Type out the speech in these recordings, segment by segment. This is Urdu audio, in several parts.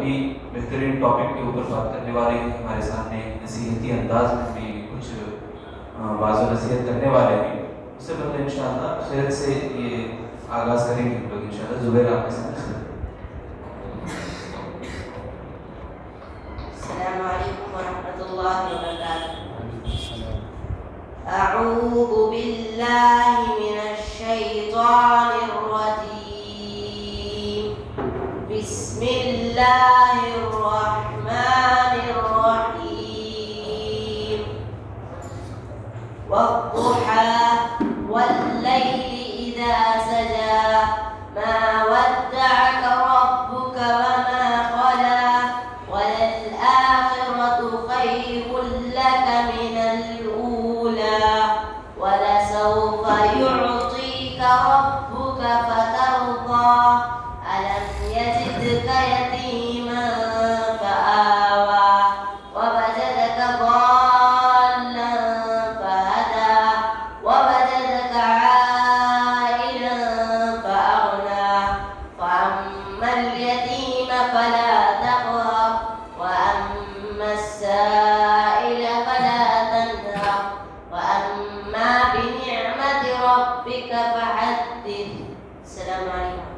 ابھی بہترین ٹاپک کے اوپر بات کرنے والے ہیں ہمارے سامنے نصیحتی انداز میں بھی کچھ واضح و نصیحت کرنے والے ہیں. اس سے پہلے انشاءاللہ خیر سے یہ آغاز کریں گے ہم لوگ انشاءاللہ. زبیر آپ کے ساتھ. السلام علیکم ورحمۃ اللہ وبرکاتہ. اعوذ باللہ من الشیطان الرجیم. بسم اللہ الرحمن الرحیم. والضحى والليل إذا سجى ما ودعك ربك وما قلى وللآخرة خير لك من الأولى ولسوف يعطيك ربك فترضى ألم يجدك يتيما فآوى ووجدك ضالا فهدى ووجدك عائلا فأغنى فأما اليتيم فلا تقهر وأما السائل فلا تنهر وأما بنعمة ربك فحدث. السلام علیکم.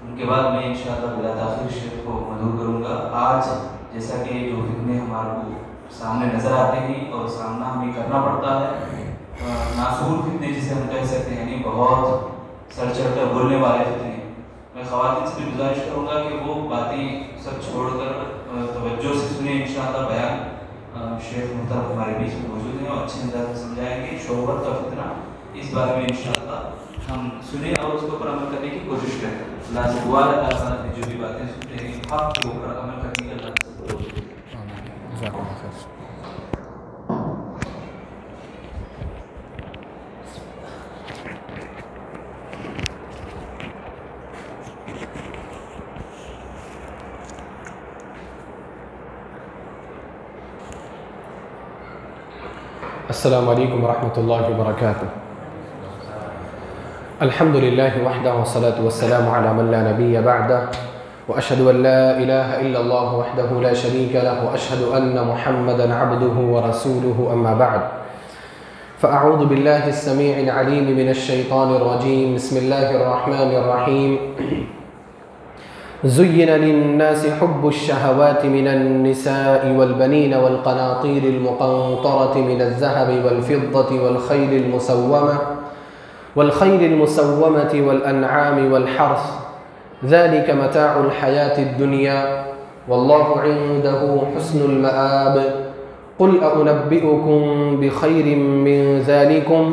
ان کے بعد میں انشاءاللہ بلا تاخیر شیخ کو مدعو کروں گا. آج جیسا کہ جو فتنے ہمارے کو سامنے نظر آتے ہیں اور سامنا ہمیں کرنا پڑتا ہے, ناسور فتنے جسے ہم کہہ سکتے ہیں, یعنی بہت سر چڑھ کر بولنے والے فتنے. میں خواتین سے بھی گزارش کروں گا کہ وہ باتیں سب چھوڑ کر توجہ سے سنیں انشاءاللہ. بیان شیخ محترم ہمارے بیچ میں موجود ہیں اور اچھے انداز میں سمجھائیں گے. شہوت کا فتنہ اس بارے میں انشاءاللہ ہم سنیں اور اس کے اوپر عمل کرنے کی کوشش کریں. اللہ سے دعا ہے اللہ تعالیٰ نے جو بھی باتیں سنتے ہیں حق کے اوپر عمل کرنے کی اللہ سے دعا ہے. السلام علیکم ورحمۃ اللہ وبرکاتہ. الحمد للہ وحدہ والصلاة والسلام علی من لا نبی بعدہ واشہد ان لا الہ الا اللہ وحدہ لا شریک لہ واشہد ان محمدا عبدہ ورسولہ اما بعد. فاعوذ باللہ السمیع العلیم من الشیطان الرجیم. بسم اللہ الرحمن الرحیم. زين للناس حب الشهوات من النساء والبنين والقناطير المقنطرة من الذهب والفضة والخيل المسومة والأنعام والحرث ذلك متاع الحياة الدنيا والله عنده حسن المآب. قل أنبئكم بخير من ذلكم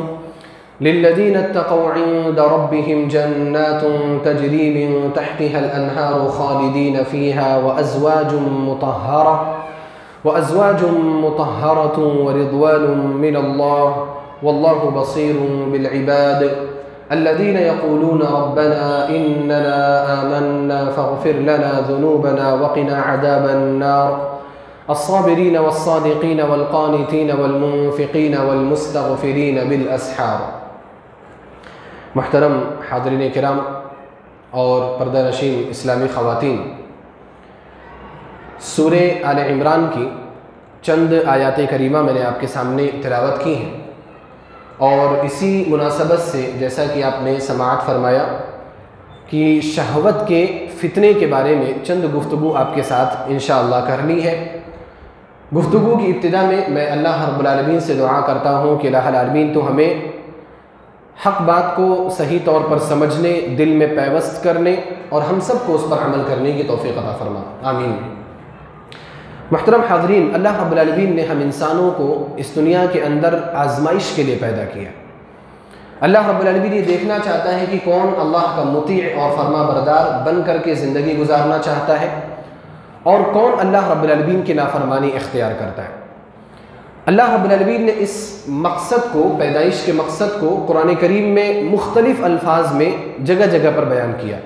للذين اتقوا عند ربهم جنات تجري من تحتها الأنهار خالدين فيها وأزواج مطهرة ورضوان من الله والله بصير بالعباد. الذين يقولون ربنا إننا آمنا فاغفر لنا ذنوبنا وقنا عذاب النار. الصابرين والصادقين والقانتين والمنفقين والمستغفرين بالأسحار. محترم حاضرین کرام اور پردہ نشین اسلامی خواتین, سورہ آل عمران کی چند آیات کریمہ میں نے آپ کے سامنے تلاوت کی ہیں اور اسی مناسبت سے جیسا کہ آپ نے سماعت فرمایا کہ شہوت کے فتنے کے بارے میں چند گفتگو آپ کے ساتھ انشاءاللہ کرنی ہے. گفتگو کی ابتدا میں اللہ رب العالمین سے دعا کرتا ہوں کہ الہ العالمین تو ہمیں حق بات کو صحیح طور پر سمجھنے, دل میں پیوست کرنے اور ہم سب کو اس پر عمل کرنے کی توفیق عطا فرما, آمین. محترم حاضرین, اللہ رب العالمین نے ہم انسانوں کو اس دنیا کے اندر آزمائش کے لیے پیدا کیا. اللہ رب العالمین یہ دیکھنا چاہتا ہے کہ کون اللہ کا مطیع اور فرما بردار بن کر کے زندگی گزارنا چاہتا ہے اور کون اللہ رب العالمین کی نافرمانی اختیار کرتا ہے. اللہ رب العالمین نے اس مقصد کو, پیدائش کے مقصد کو قرآن کریم میں مختلف الفاظ میں جگہ جگہ پر بیان کیا.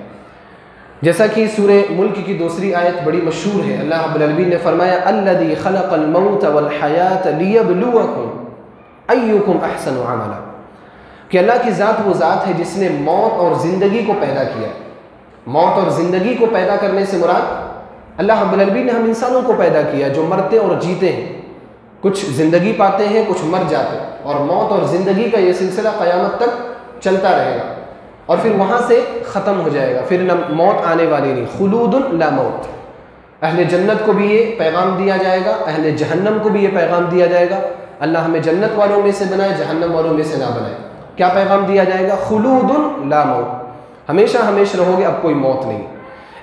جیسا کہ سورہ ملک کی دوسری آیت بڑی مشہور ہے. اللہ رب العالمین نے فرمایا الذی خلق الموت والحیات لیبلوکم ایکم احسن عملا, کہ اللہ کی ذات وہ ذات ہے جس نے موت اور زندگی کو پیدا کیا موت اور زندگی کو پیدا کرنے سے مراد اللہ رب العالمین نے ہم انسانوں کو پیدا کیا جو مرتے اور جیتے ہیں، کچھ زندگی پاتے ہیں، کچھ مر جاتے ہیں، اور موت اور زندگی کا یہ سلسلہ قیامت تک چلتا رہے گا اور پھر وہاں سے ختم ہو جائے گا، پھر نہ موت آنے والی نہیں، خلود لا موت۔ اہل جنت کو بھی یہ پیغام دیا جائے گا، اہل جہنم کو بھی یہ پیغام دیا جائے گا، اللہ ہمیں جنت والوں میں سے بنائے، جہنم والوں میں سے نہ بنائے۔ کیا پیغام دیا جائے گا؟ خلود لا موت، ہمیشہ ہمیشہ رہو گے، اب کوئی موت نہیں۔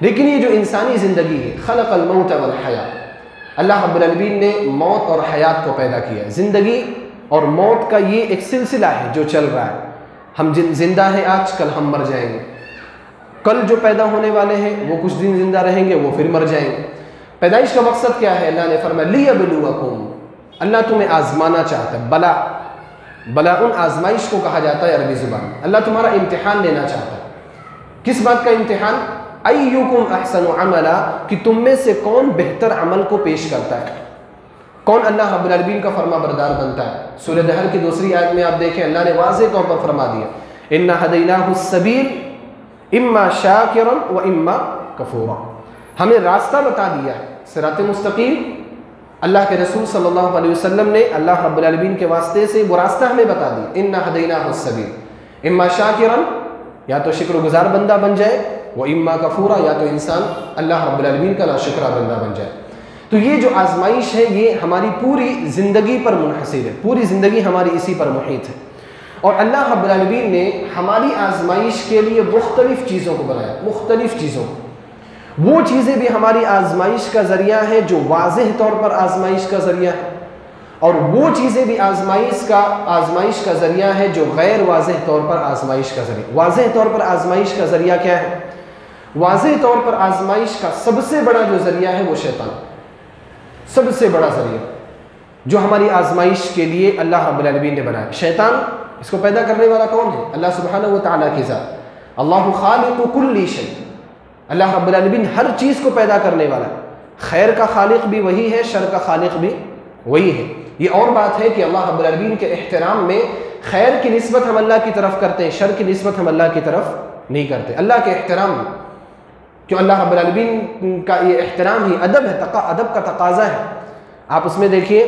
لیکن یہ جو انسانی زندگی ہے، خلق الموت والحیات، اللہ رب العالمین نے موت اور حیات کو پیدا کیا ہے۔ زندگی اور موت کا یہ ایک سلسلہ ہے جو چل رہا ہے، ہم زندہ ہیں آج، کل ہم مر جائیں گے، کل جو پیدا ہونے والے ہیں وہ کچھ دن زندہ رہیں گے، وہ پھر مر جائیں گے۔ پیدائش کا مقصد کیا ہے؟ اللہ نے فرمایا لیبلوکم، اللہ تمہیں آزمانا چاہتا ہے۔ بلا ان آزمائش کو کہا جاتا ہے عربی زبان میں، اللہ تمہارا امتحان لینا چاہتا ہے۔ کس بات کا امتحان؟ ایکم احسن عملا، کہ تم میں سے کون بہتر عمل کو پیش کرتا ہے، کون اللہ رب العالمین کا فرما بردار بنتا ہے۔ سورہ دہر کی دوسری آیت میں آپ دیکھیں اللہ نے واضح طور پر فرما دیا، انا ہدیناہ السبیل اما شاکرا و اما کفورا، ہمیں راستہ بتا دیا ہے صراط مستقیم۔ اللہ کے رسول صلی اللہ علیہ وسلم نے اللہ رب العالمین کے واسطے سے وہ راستہ ہمیں بتا دیا، انا ہدیناہ السبیل اما شاکرا، یا تو شکر گزار بندہ بن جائے، وہ اما کفورا، یا تو انسان اللہ رب العالمین کا ناشکرہ بندہ بن جائے۔ تو یہ جو آزمائش ہے یہ ہماری پوری زندگی پر منحصر ہے، پوری زندگی ہماری اسی پر محیط ہے، اور اللہ رب العالمین نے ہماری آزمائش کے لیے مختلف چیزوں کو بنایا، مختلف چیزوں کو۔ وہ چیزیں بھی ہماری آزمائش کا ذریعہ ہے جو واضح طور پر آزمائش کا ذریعہ ہے، اور وہ چیزیں بھی آزمائش کا ذریعہ ہے جو غیر واضح طور پر آزمائش کا ذریعہ۔ واضح طور پر آزمائش کا ذریعہ کیا ہے؟ واضح طور پر آزمائش کا سب سے بڑا جو ذریعہ ہے وہ شیطان، سب سے بڑا ذریعہ جو ہماری آزمائش کے لیے اللہ رب العالمین نے بنایا۔ شیطان، اس کو پیدا کرنے والا کون ہے؟ اللہ سبحانہ و تعالیٰ کی ذات، اللہ خالق کل شیء، اللہ رب العالمین ہر چیز کو پیدا کرنے والا ہے۔ خیر کا خالق بھی وہی ہے، شر کا خالق بھی وہی ہے۔ یہ اور بات ہے کہ اللہ رب العالمین کے احترام میں خیر کی نسبت ہم اللہ کی طرف کرتے ہیں، شر کی نسبت ہم اللہ کی طرف نہیں کرتے۔ اللہ کے احترام میں، کیوں اللہ رب العالمین کا یہ احترام ہی ادب ہے، ادب کا تقاضا ہے۔ آپ اس میں دیکھیے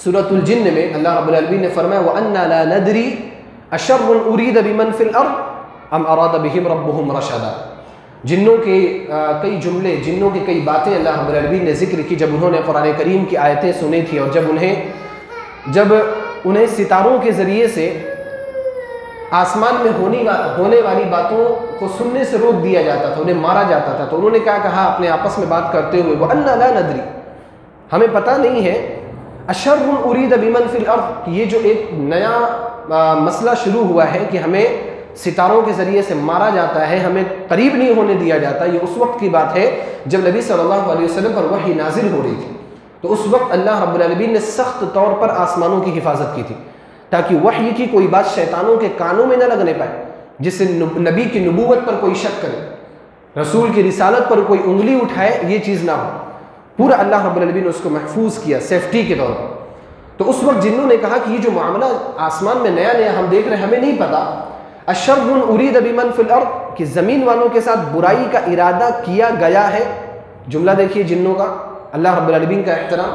سورۃ الجن میں اللہ رب العالمین نے فرمایا وَأَنَّا لَا نَدْرِي أَشَرٌ أُرِيدَ بِمَنْ فِي الْأَرْضِ أَمْ أَرَادَ بِهِمْ رَبُّهُمْ رَشَدًا۔ جنوں کے کئی جملے، جنوں کی کئی باتیں اللہ رب العالمین نے ذکر کی جب انہوں نے قرآن کریم کی آیتیں سنی تھی، اور جب انہیں ستاروں کے ذریعے سے آسمان میں ہونے والی باتوں کو سننے سے روک دیا جاتا تھا، انہیں مارا جاتا تھا، تو انہوں نے کیا کہا اپنے آپس میں بات کرتے ہوئے وَأَنَّا لَا نَدْرِي، ہمیں پتہ نہیں ہے أَشَرٌ أُرِيدَ بِمَنْ فِي الْأَرْضِ، کہ یہ جو ایک نیا مسئلہ شروع ہوا ہے کہ ہمیں ستاروں کے ذریعے سے مارا جاتا ہے، ہمیں قریب نہیں ہونے دیا جاتا، یہ اس وقت کی بات ہے جب نبی صلی اللہ علیہ وسلم پر وحی نازل ہو رہی تھی۔ تو اس وقت اللہ رب العالمین نے سخت طور پر آسمانوں کی حفاظت کی تھی تاکہ وحی کی کوئی بات شیطانوں کے کانوں میں نہ لگنے پائے، جس سے نبی کی نبوت پر کوئی شک کرے، رسول کی رسالت پر کوئی انگلی اٹھائے، یہ چیز نہ ہو۔ پورا اللہ رب العالمین نے اس کو محفوظ کیا سیفٹی کے طور پر۔ تو اس وقت جنوں نے کہا کہ یہ جو معاملہ آسمان میں نیا نیا ہم دیکھ رہے ہیں، ہمیں نہیں پتا أَشَرٌ أُرِيدَ بِمَنْ فِي الْأَرْضِ، کہ زمین والوں کے ساتھ برائی کا ارادہ کیا گیا ہے۔ جملہ دیکھیے جنوں کا، اللہ رب العالمین کا احترام۔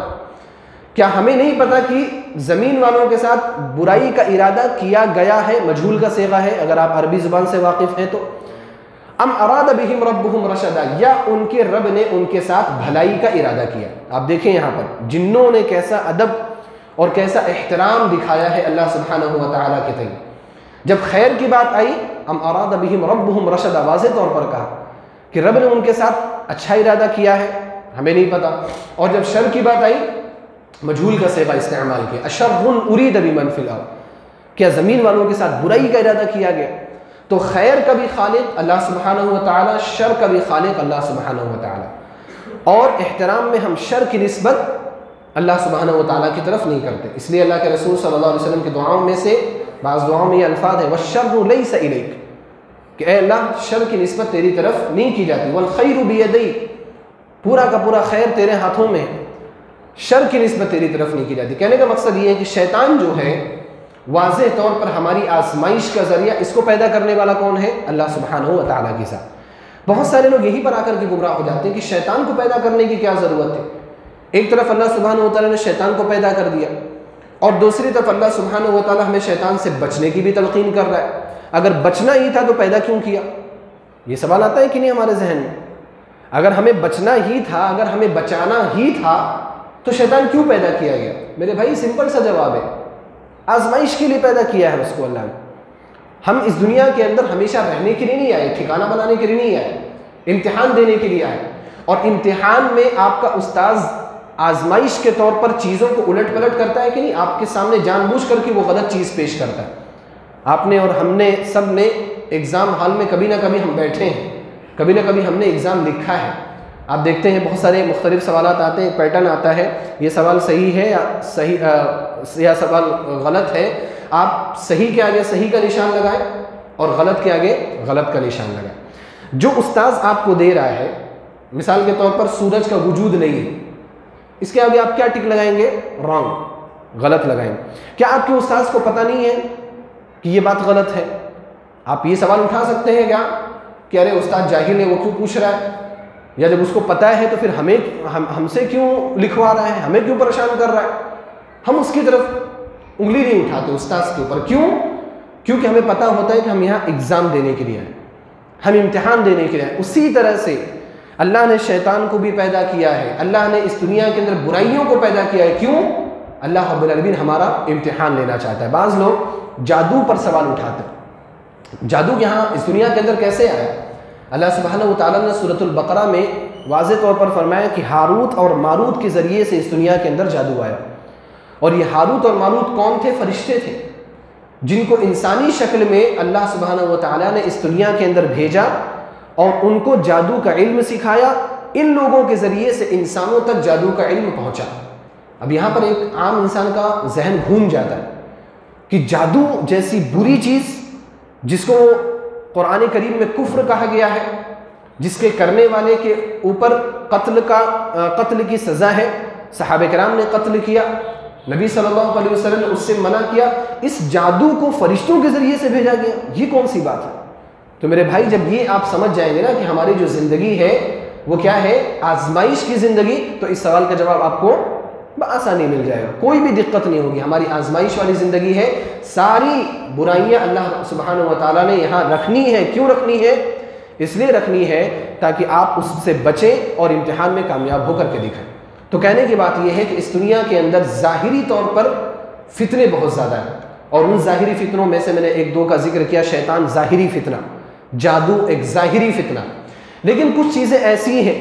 کیا ہمیں نہیں پتا کہ زمین والوں کے ساتھ برائی کا ارادہ کیا گیا ہے؟ مجہول کا صیغہ ہے اگر آپ عربی زبان سے واقف ہیں تو۔ ام اراد بہم ربہم رشدا، یا ان کے رب نے ان کے ساتھ بھلائی کا ارادہ کیا۔ آپ دیکھیں یہاں پر جنوں نے کیسا ادب اور کیسا احترام دکھایا ہے اللہ سبحانہ و تعالیٰ کے تئیں۔ جب خیر کی بات آئی ام اراد بہم ربہم رشدا، واضح طور پر کہا کہ رب نے ان کے ساتھ اچھا ارادہ کیا ہے، ہمیں نہیں پتا۔ اور جب شر کی بات آئی مجہول کا صیغہ استعمال کیا، أَشَرٌ أُرِيدَ بِمَنْ فِي الْأَرْضِ، کیا زمین والوں کے ساتھ برائی کا ارادہ کیا گیا؟ تو خیر کا بھی خالق اللہ سبحانہ و تعالیٰ، شر کا بھی خالق اللہ سبحانہ و تعالیٰ، اور احترام میں ہم شر کی نسبت اللہ سبحانہ و تعالیٰ کی طرف نہیں کرتے۔ اس لیے اللہ کے رسول صلی اللہ علیہ وسلم کی دعاؤں میں سے بعض دعاؤں میں یہ الفاظ ہیں وَالشَّرُّ لَيْسَ إِلَيْكَ، کہ اے اللہ شر کی نسبت تیری طرف نہیں کی جاتی، وَالْخَيْرُ بِيَدَيْكَ، پورا کا پورا خیر تیرے ہاتھوں میں ہے، شر کی نسبت تیری طرف نہیں کی جاتی۔ کہنے کا مقصد یہ ہے کہ شیطان جو ہے واضح طور پر ہماری آزمائش کا ذریعہ، اس کو پیدا کرنے والا کون ہے؟ اللہ سبحانہ و تعالیٰ کے ساتھ۔ بہت سارے لوگ یہی پر آ کر کے گمراہ ہو جاتے ہیں کہ شیطان کو پیدا کرنے کی کیا ضرورت ہے. ایک طرف اللہ سبحانہ و تعالیٰ نے شیطان کو پیدا کر دیا، اور دوسری طرف اللہ سبحانہ و تعالیٰ ہمیں شیطان سے بچنے کی بھی تلقین کر رہا ہے. اگر بچنا ہی تھا تو پیدا کیوں کیا؟ یہ سوال آتا ہے کہ نہیں ہمارے ذہن میں؟ اگر ہمیں بچنا ہی تھا، اگر ہمیں بچانا ہی تھا تو شیطان کیوں پیدا کیا گیا؟ میرے بھائی سمپل سا جواب ہے، آزمائش کے لیے پیدا کیا ہے اس کو اللہ نے. ہم اس دنیا کے اندر ہمیشہ رہنے کے لیے نہیں آئے، ٹھکانہ بنانے کے لیے نہیں آئے، امتحان دینے کے لیے آئے. اور امتحان میں آپ کا استاذ آزمائش کے طور پر چیزوں کو الٹ پلٹ کرتا ہے کہ نہیں؟ آپ کے سامنے جان بوجھ کر کے وہ غلط چیز پیش کرتا ہے. آپ نے اور ہم نے سب نے ایگزام ہال میں کبھی نہ کبھی ہم بیٹھے ہیں، کبھی نہ کبھی ہم نے ایگزام لکھا ہے. آپ دیکھتے ہیں بہت سارے مختلف سوالات آتے ہیں، پیٹرن آتا ہے، یہ سوال صحیح ہے یا سوال غلط ہے. آپ صحیح کے آگے صحیح کا نشان لگائیں اور غلط کے آگے غلط کا نشان لگائیں. جو استاذ آپ کو دے رہا ہے، مثال کے طور پر سورج کا وجود نہیں ہے، اس کے آگے آپ کیا ٹک لگائیں گے؟ رانگ، غلط لگائیں گے. کیا آپ کے استاذ کو پتہ نہیں ہے کہ یہ بات غلط ہے؟ آپ یہ سوال اٹھا سکتے ہیں کیا کہ ارے استاد جاہل ہے، وہ کیوں پوچھ رہا ہے؟ یا جب اس کو پتہ ہے تو پھر ہم سے کیوں لکھوا رہا ہے، ہمیں کیوں پریشان کر رہا ہے؟ ہم اس کی طرف انگلی نہیں اٹھاتے استاذ کے اوپر. کیوں؟ کیونکہ ہمیں پتہ ہوتا ہے کہ ہم یہاں ایگزام دینے کے لیے آئے، ہم امتحان دینے کے لیے آئے. اسی طرح سے اللہ نے شیطان کو بھی پیدا کیا ہے، اللہ نے اس دنیا کے اندر برائیوں کو پیدا کیا ہے. کیوں؟ اللہ رب العالمین ہمارا امتحان لینا چاہتا ہے. بعض لوگ جادو پر سوال اٹھاتے ہیں. جادو یہاں اس دنیا کے اندر کیسے آیا؟ اللہ سبحانہ و تعالیٰ نے سورۃ البقرہ میں واضح طور پر فرمایا کہ ہاروت اور ماروت کے ذریعے سے اس دنیا کے اندر جادو آیا. اور یہ ہاروت اور ماروت کون تھے؟ فرشتے تھے، جن کو انسانی شکل میں اللہ سبحانہ و تعالیٰ نے اس دنیا کے اندر بھیجا اور ان کو جادو کا علم سکھایا. ان لوگوں کے ذریعے سے انسانوں تک جادو کا علم پہنچا. اب یہاں پر ایک عام انسان کا ذہن گھوم جاتا ہے کہ جادو جیسی بری چیز جس کو قرآن کریم میں کفر کہا گیا ہے، جس کے کرنے والے کے اوپر قتل کی سزا ہے، صحابہ کرام نے قتل کیا، نبی صلی اللہ علیہ وسلم نے اس سے منع کیا، اس جادو کو فرشتوں کے ذریعے سے بھیجا گیا، یہ کون سی بات ہے؟ تو میرے بھائی جب یہ آپ سمجھ جائیں گے نا کہ ہماری جو زندگی ہے وہ کیا ہے؟ آزمائش کی زندگی، تو اس سوال کا جواب آپ کو بآسانی مل جائے گا، کوئی بھی دقت نہیں ہوگی. ہماری آزمائش والی زندگی ہے. ساری برائیاں اللہ سبحانہ و تعالیٰ نے یہاں رکھنی ہے. کیوں رکھنی ہے؟ اس لیے رکھنی ہے تاکہ آپ اس سے بچیں اور امتحان میں کامیاب ہو کر کے دکھائیں. تو کہنے کی بات یہ ہے کہ اس دنیا کے اندر ظاہری طور پر فتنے بہت زیادہ ہیں، اور ان ظاہری فتنوں میں سے میں نے ایک دو کا ذکر کیا. شیطان ظاہری فتنہ، جادو ایک ظاہری فتنہ. لیکن کچھ چیزیں ایسی ہیں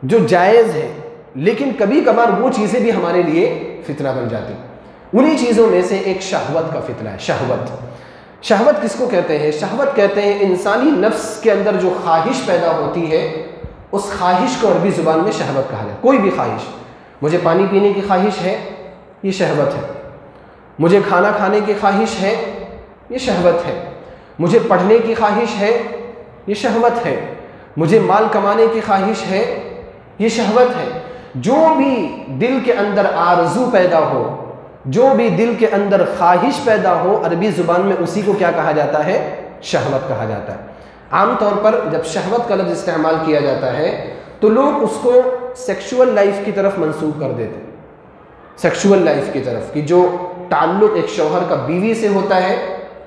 جو جائز ہیں، لیکن کبھی کبھار وہ چیزیں بھی ہمارے لیے فتنہ بن جاتی. انہی چیزوں میں سے ایک شہوت کا فتنہ ہے. شہوت کس کو کہتے ہیں؟ شہوت کہتے ہیں انسانی نفس کے اندر جو خواہش پیدا ہوتی ہے، اس خواہش کو عربی زبان میں شہوت کہا جاتا ہے. کوئی بھی خواہش، مجھے پانی پینے کی خواہش ہے، یہ شہوت ہے. مجھے کھانا کھانے کی خواہش ہے، یہ شہوت ہے. مجھے پڑھنے کی خواہش ہے، یہ شہوت ہے. مجھے مال کمانے کی خواہش ہے، یہ شہوت ہے. جو بھی دل کے اندر آرزو پیدا ہو، جو بھی دل کے اندر خواہش پیدا ہو، عربی زبان میں اسی کو کیا کہا جاتا ہے؟ شہوت کہا جاتا ہے. عام طور پر جب شہوت کا لفظ استعمال کیا جاتا ہے تو لوگ اس کو سیکشول لائف کی طرف منسوب کر دیتے ہیں. سیکشول لائف کی طرف، کہ جو تعلق ایک شوہر کا بیوی سے ہوتا ہے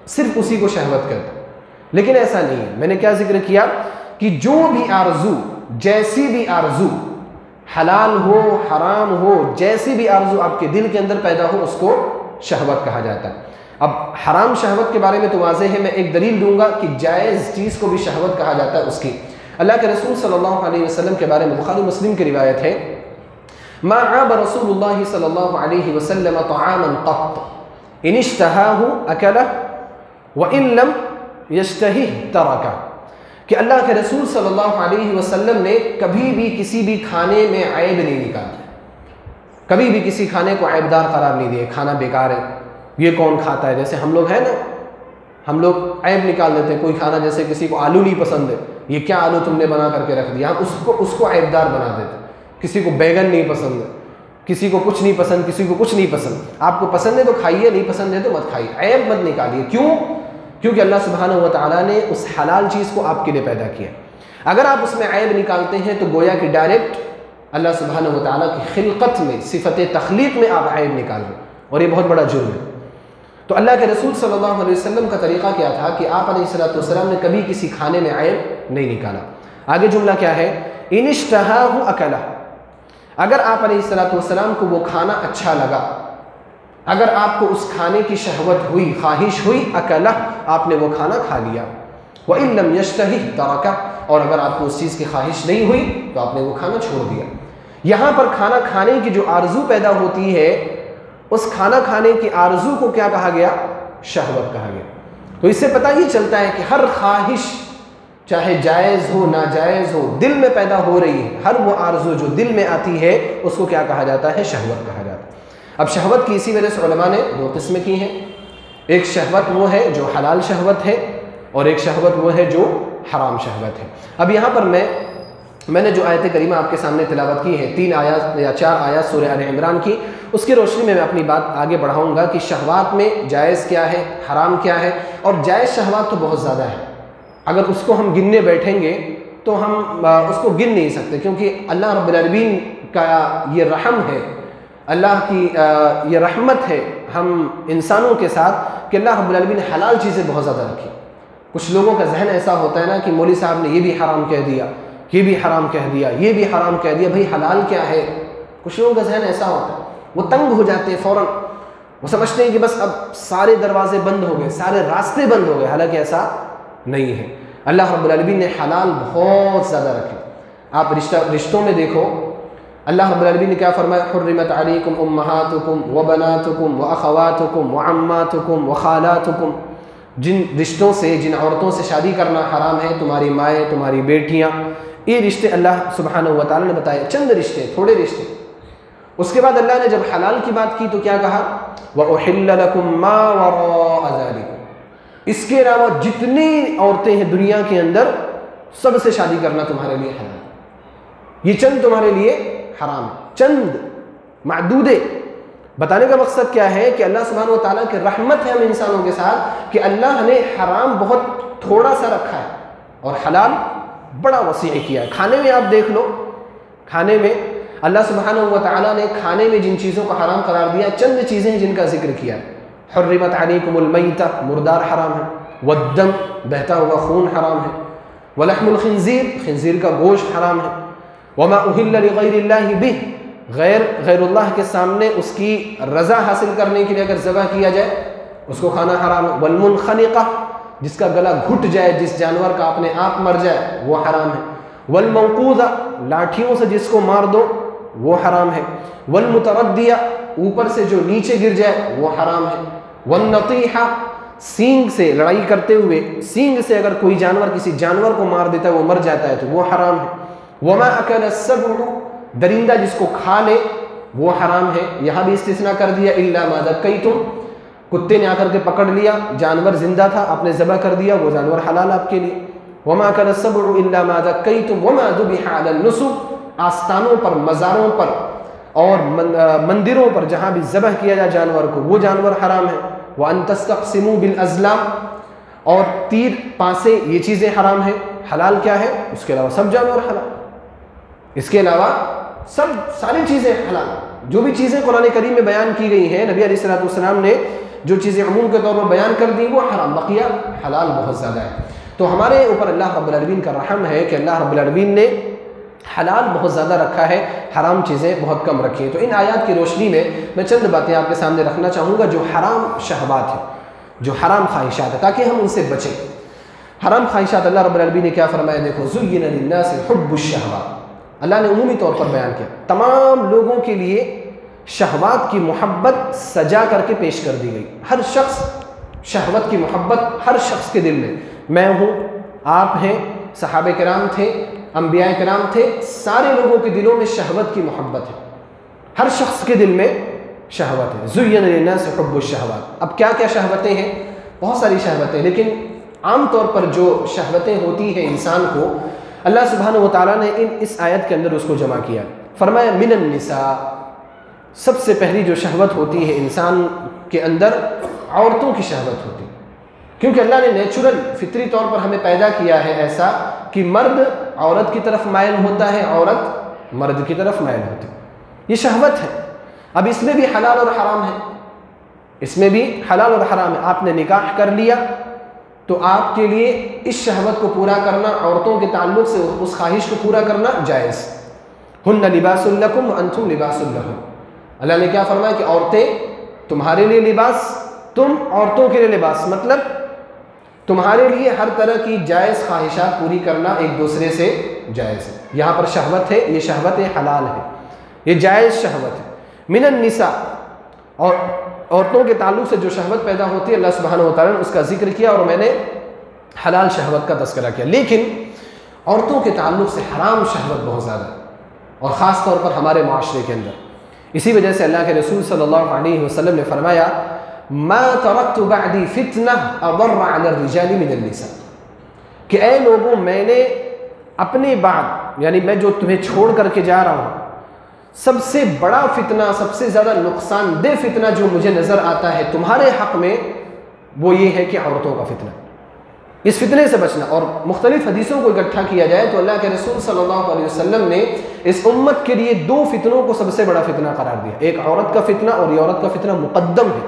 صرف اسی کو شہوت کہتے ہیں. لیکن ایسا نہیں ہے. میں نے کیا ذکر کیا کہ جو بھی آرزو، جیسی بھی آرزو، حلال ہو حرام ہو، جیسی بھی آرزو آپ کے دل کے اندر پیدا ہو، اس کو شہوت کہا جاتا ہے. اب حرام شہوت کے بارے میں تو واضح ہے، میں ایک دلیل دوں گا کہ جائز چیز کو بھی شہوت کہا جاتا ہے اس کی. اللہ کے رسول صلی اللہ علیہ وسلم کے بارے میں بخاری مسلم کی روایت ہے، ما عاب رسول اللہ صلی اللہ علیہ وسلم طعاما قط ان اشتهاه اکلہ وان لم یشتهه ترکہ، کہ اللہ کے رسول صلی اللہ علیہ وسلم نے کبھی بھی کسی بھی کھانے میں عیب نہیں نکالا، کبھی بھی کسی کھانے کو عیبدار قرار نہیں دیا. کھانا بیکار ہے، یہ کون کھاتا ہے؟ جیسے ہم لوگ ہیں نا، ہم لوگ عیب نکال دیتے ہیں. کوئی کھانا جیسے کسی کو آلو نہیں پسند ہے، یہ کیا آلو تم نے بنا کر کے رکھ دیا، ہم اس کو عیبدار بنا دیتے. کسی کو بیگن نہیں پسند ہے، کسی کو کچھ نہیں پسند، کسی کو کچھ نہیں پسند. آپ کو پسند ہے تو کھائیے، نہیں پسند ہے تو مت کھائیے، عیب مت نکالیے. کیوں؟ کیونکہ اللہ سبحانہ و تعالیٰ نے اس حلال چیز کو آپ کے لیے پیدا کیا. اگر آپ اس میں عیب نکالتے ہیں تو گویا کہ ڈائریکٹ اللہ سبحانہ و تعالیٰ کی خلقت میں، صفت تخلیق میں آپ عیب نکال رہے ہیں، اور یہ بہت بڑا جرم ہے۔ تو اللہ کے رسول صلی اللہ علیہ وسلم کا طریقہ کیا تھا کہ آپ علیہ السلام نے کبھی کسی کھانے میں عیب نہیں نکالا۔ آگے جملہ کیا ہے؟ ان اشتہاہ اکلہ، اگر آپ علیہ السلام کو وہ کھانا اچھا لگا، اگر آپ کو اس کھانے کی شہوت ہوئی، خواہش ہوئی، اکلہ، آپ نے وہ کھانا کھا لیا۔ وَإِن لَمْ يَشْتَهِ تَرَكَهُ، اور اگر آپ کو اس چیز کی خواہش نہیں ہوئی تو آپ نے وہ کھانا چھوڑ دیا۔ یہاں پر کھانا کھانے کی جو آرزو پیدا ہوتی ہے، اس کھانا کھانے کی آرزو کو کیا کہا گیا؟ شہوت کہا گیا۔ تو اس سے پتہ یہ چلتا ہے کہ ہر خواہش چاہے جائز ہو ناجائز ہو، دل میں پیدا ہو رہی ہے، ہر وہ آرزو جو دل میں آتی ہے اس کو کیا کہا جاتا ہے؟ شہوت کہا جاتا ہے۔ اب شہوت کی اسی وجہ سے علماء نے دو قسمیں کی ہیں، ایک شہوت وہ ہے جو حلال شہوت ہے، اور ایک شہوت وہ ہے جو حرام شہوت ہے۔ اب یہاں پر میں نے جو آیت کریمہ آپ کے سامنے تلاوت کی ہے، 3 آیات یا 4 آیات سورہ آل عمران کی، اس کی روشنی میں اپنی بات آگے بڑھاؤں گا کہ شہوات میں جائز کیا ہے، حرام کیا ہے۔ اور جائز شہوات تو بہت زیادہ ہے، اگر اس کو ہم گننے بیٹھیں گے تو ہم اس کو گن نہیں سکتے، کیونکہ اللہ رب العالمین کا یہ رحم ہے، اللہ کی یہ رحمت ہے ہم انسانوں کے ساتھ کہ اللہ رب العالمین نے حلال چیزیں بہت زیادہ رکھی۔ کچھ لوگوں کا ذہن ایسا ہوتا ہے نا کہ مولوی صاحب نے یہ بھی حرام کہہ دیا، یہ بھی حرام کہہ دیا، یہ بھی حرام کہہ دیا، بھئی حلال کیا ہے؟ کچھ لوگوں کا ذہن ایسا ہوتا ہے، وہ تنگ ہو جاتے ہیں فوراً، وہ سمجھتے ہیں کہ بس اب سارے دروازے بند ہو گئے، سارے راستے بند ہو گئے، حالانکہ ایسا نہیں ہے۔ اللہ رب العالمین نے حلال بہت زیادہ رکھے۔ آپ رشتوں میں دیکھو، اللہ رب العالمین نے کیا فرمایا؟ حرمت علیکم امہاتکم وبناتکم واخواتکم وعماتکم وخالاتکم، جن رشتوں سے، جن عورتوں سے شادی کرنا حرام ہے، تمہاری مائیں، تمہاری بیٹیاں، یہ رشتے اللہ سبحانہ و تعالیٰ نے بتایا، چند رشتے، تھوڑے رشتے۔ اس کے بعد اللہ نے جب حلال کی بات کی تو کیا کہا؟ وَأُحِلَّ لَكُم مَّا وَرَاءَ ذَلِكُمْ، اس کے علاوہ جتنی عورتیں ہیں دنیا کے اندر، سب سے شادی کرنا تمہارے لیے حلال ہے۔ یہ چند تمہارے لیے حرام ہے، چند معدودے۔ بتانے کا مقصد کیا ہے کہ اللہ سبحانہ و تعالیٰ کی رحمت ہے ہم انسانوں کے ساتھ کہ اللہ نے حرام بہت تھوڑا سا رکھا ہے اور حلال بڑا وسیع کیا ہے۔ کھانے میں آپ دیکھ لو، کھانے میں اللہ سبحانہ و تعالیٰ نے کھانے میں جن چیزوں کو حرام قرار دیا، چند چیزیں ہیں جن کا ذکر کیا۔ حرمت علیکم المیتہ، مردار حرام ہے، والدم، بہتا ہوا خون حرام ہے، ولحم الخنزیر، خنزیر کا گوشت حرام ہے، وما اہل لغیر اللہ بہ، غیر اللہ کے سامنے اس کی رضا حاصل کرنے کے لیے اگر ذبح کیا جائے اس کو کھانا حرام ہے، والمنخنقہ، جس کا گلا گھٹ جائے، جس جانور کا اپنے آپ مر جائے وہ حرام ہے، والموقوذہ، لاٹھیوں سے جس کو مار دو وہ حرام ہے، والمتردیہ، اوپر سے جو نیچے گر جائے وہ حرام ہے، والنطیحہ، سینگ سے لڑائی کرتے ہوئے سینگ سے اگر کوئی جانور کسی جانور کو مار دیتا ہے وہ مر جاتا ہے تو وہ حرام ہے، وما اکل السبع، درندہ جس کو کھا لے وہ حرام ہے۔ یہاں بھی استثناء کر دیا، الا ما ذکیتم، کتے نے آ کر کے پکڑ لیا، جانور زندہ تھا، آپ نے ذبح کر دیا، وہ جانور حلال آپ کے لیے۔ وما اکل السبع الا ما ذکیتم وما ذبح علی النصب، آستانوں پر، مزاروں پر اور مندروں پر جہاں بھی ذبح کیا جائے جانور کو وہ جانور حرام ہے۔ وان تستقسموا بالازلام، اور تیر، پانسے، یہ چیزیں حرام ہیں۔ حلال کیا ہے؟ اس کے علاوہ سب جانور حلال، اس کے علاوہ ساری چیزیں حلال۔ جو بھی چیزیں قرآن کریم میں بیان کی گئی ہیں، نبی علیہ السلام نے جو چیزیں عموم کے طور پر بیان کر دی وہ حرام، بقیہ حلال بہت زیادہ ہے۔ تو ہمارے اوپر اللہ رب العالمین کا رحم ہے کہ اللہ رب العالمین نے حلال بہت زیادہ رکھا ہے، حرام چیزیں بہت کم رکھی ہیں۔ تو ان آیات کی روشنی میں چند باتیں آپ کے سامنے رکھنا چاہوں گا جو حرام شہوات ہیں، جو حرام خواہشات ہیں، تاکہ ہم ان سے بچیں۔ حرام خواہشات اللہ رب العالمین نے کیا فرمایا؟ دیکھو، زُيِّنَ لِلنَّاسِ حُبُّ الشَّهَوَاتِ، اللہ نے عمومی طور پر بیان کیا، تمام لوگوں کے لیے شہوات کی محبت سجا کر کے پیش کر دی گئی۔ ہر شخص، شہوت کی محبت ہر شخص کے دل میں ہوں، آپ ہیں، صحابہ کرام تھے، انبیاء کرام تھے، سارے لوگوں کے دلوں میں شہوت کی محبت ہے، ہر شخص کے دل میں شہوت ہے۔ زُيِّنَ لِلنَّاسِ حُبُّ الشَّهَوَاتِ، اب کیا کیا شہوتیں ہیں؟ بہت ساری شہوتیں، لیکن عام طور پر جو شہوتیں ہوتی ہیں انسان کو، اللہ سبحانہ و تعالیٰ نے اس آیت کے اندر اس کو جمع کیا۔ فرمایا من النساء، سب سے پہلی جو شہوت ہوتی ہے انسان کے اندر، عورتوں کی شہوت ہوتی ہے، کیونکہ اللہ نے نیچرل، فطری طور پر ہمیں پیدا کیا ہے ایسا کہ مرد عورت کی طرف مائل ہوتا ہے، عورت مرد کی طرف مائل ہوتی ہے، یہ شہوت ہے۔ اب اس میں بھی حلال اور حرام ہے، اس میں بھی حلال اور حرام ہے۔ آپ نے نکاح کر لیا تو آپ کے لیے اس شہوت کو پورا کرنا، عورتوں کے تعلق سے اس خواہش کو پورا کرنا جائز۔ ہن لباس لکم وانتم لباس لہن، اللہ نے کیا فرمایا کہ عورتیں تمہارے لیے لباس، تم عورتوں کے لیے لباس، مطلب تمہارے لیے ہر طرح کی جائز خواہشات پوری کرنا ایک دوسرے سے جائز ہے۔ یہاں پر شہوت ہے، یہ شہوت حلال ہے، یہ جائز شہوت ہے۔ من النساء، اور عورتوں کے تعلق سے جو شہوت پیدا ہوتی ہے اللہ سبحانہ و تعالیٰ نے اس کا ذکر کیا، اور میں نے حلال شہوت کا تذکرہ کیا، لیکن عورتوں کے تعلق سے حرام شہوت بہت زیادہ ہے، اور خاص طور پر ہمارے معاشرے کے اندر۔ اسی وجہ سے اللہ کے رسول صلی اللہ علیہ وسلم نے فرمایا ما ترکت بعدی فتنہ اضر علی الرجال من النساء، کہ اے لوگوں میں نے اپنے بعد، یعنی میں جو تمہیں چھوڑ کر کے جا رہا ہوں، سب سے بڑا فتنہ، سب سے زیادہ نقصان دہ فتنہ جو مجھے نظر آتا ہے تمہارے حق میں، وہ یہ ہے کہ عورتوں کا فتنہ، اس فتنے سے بچنا۔ اور مختلف حدیثوں کو اکٹھا کیا جائے تو اللہ کے رسول صلی اللہ علیہ وسلم نے اس امت کے لیے دو فتنوں کو سب سے بڑا فتنہ قرار دیا، ایک عورت کا فتنہ، اور یہ عورت کا فتنہ مقدم ہے،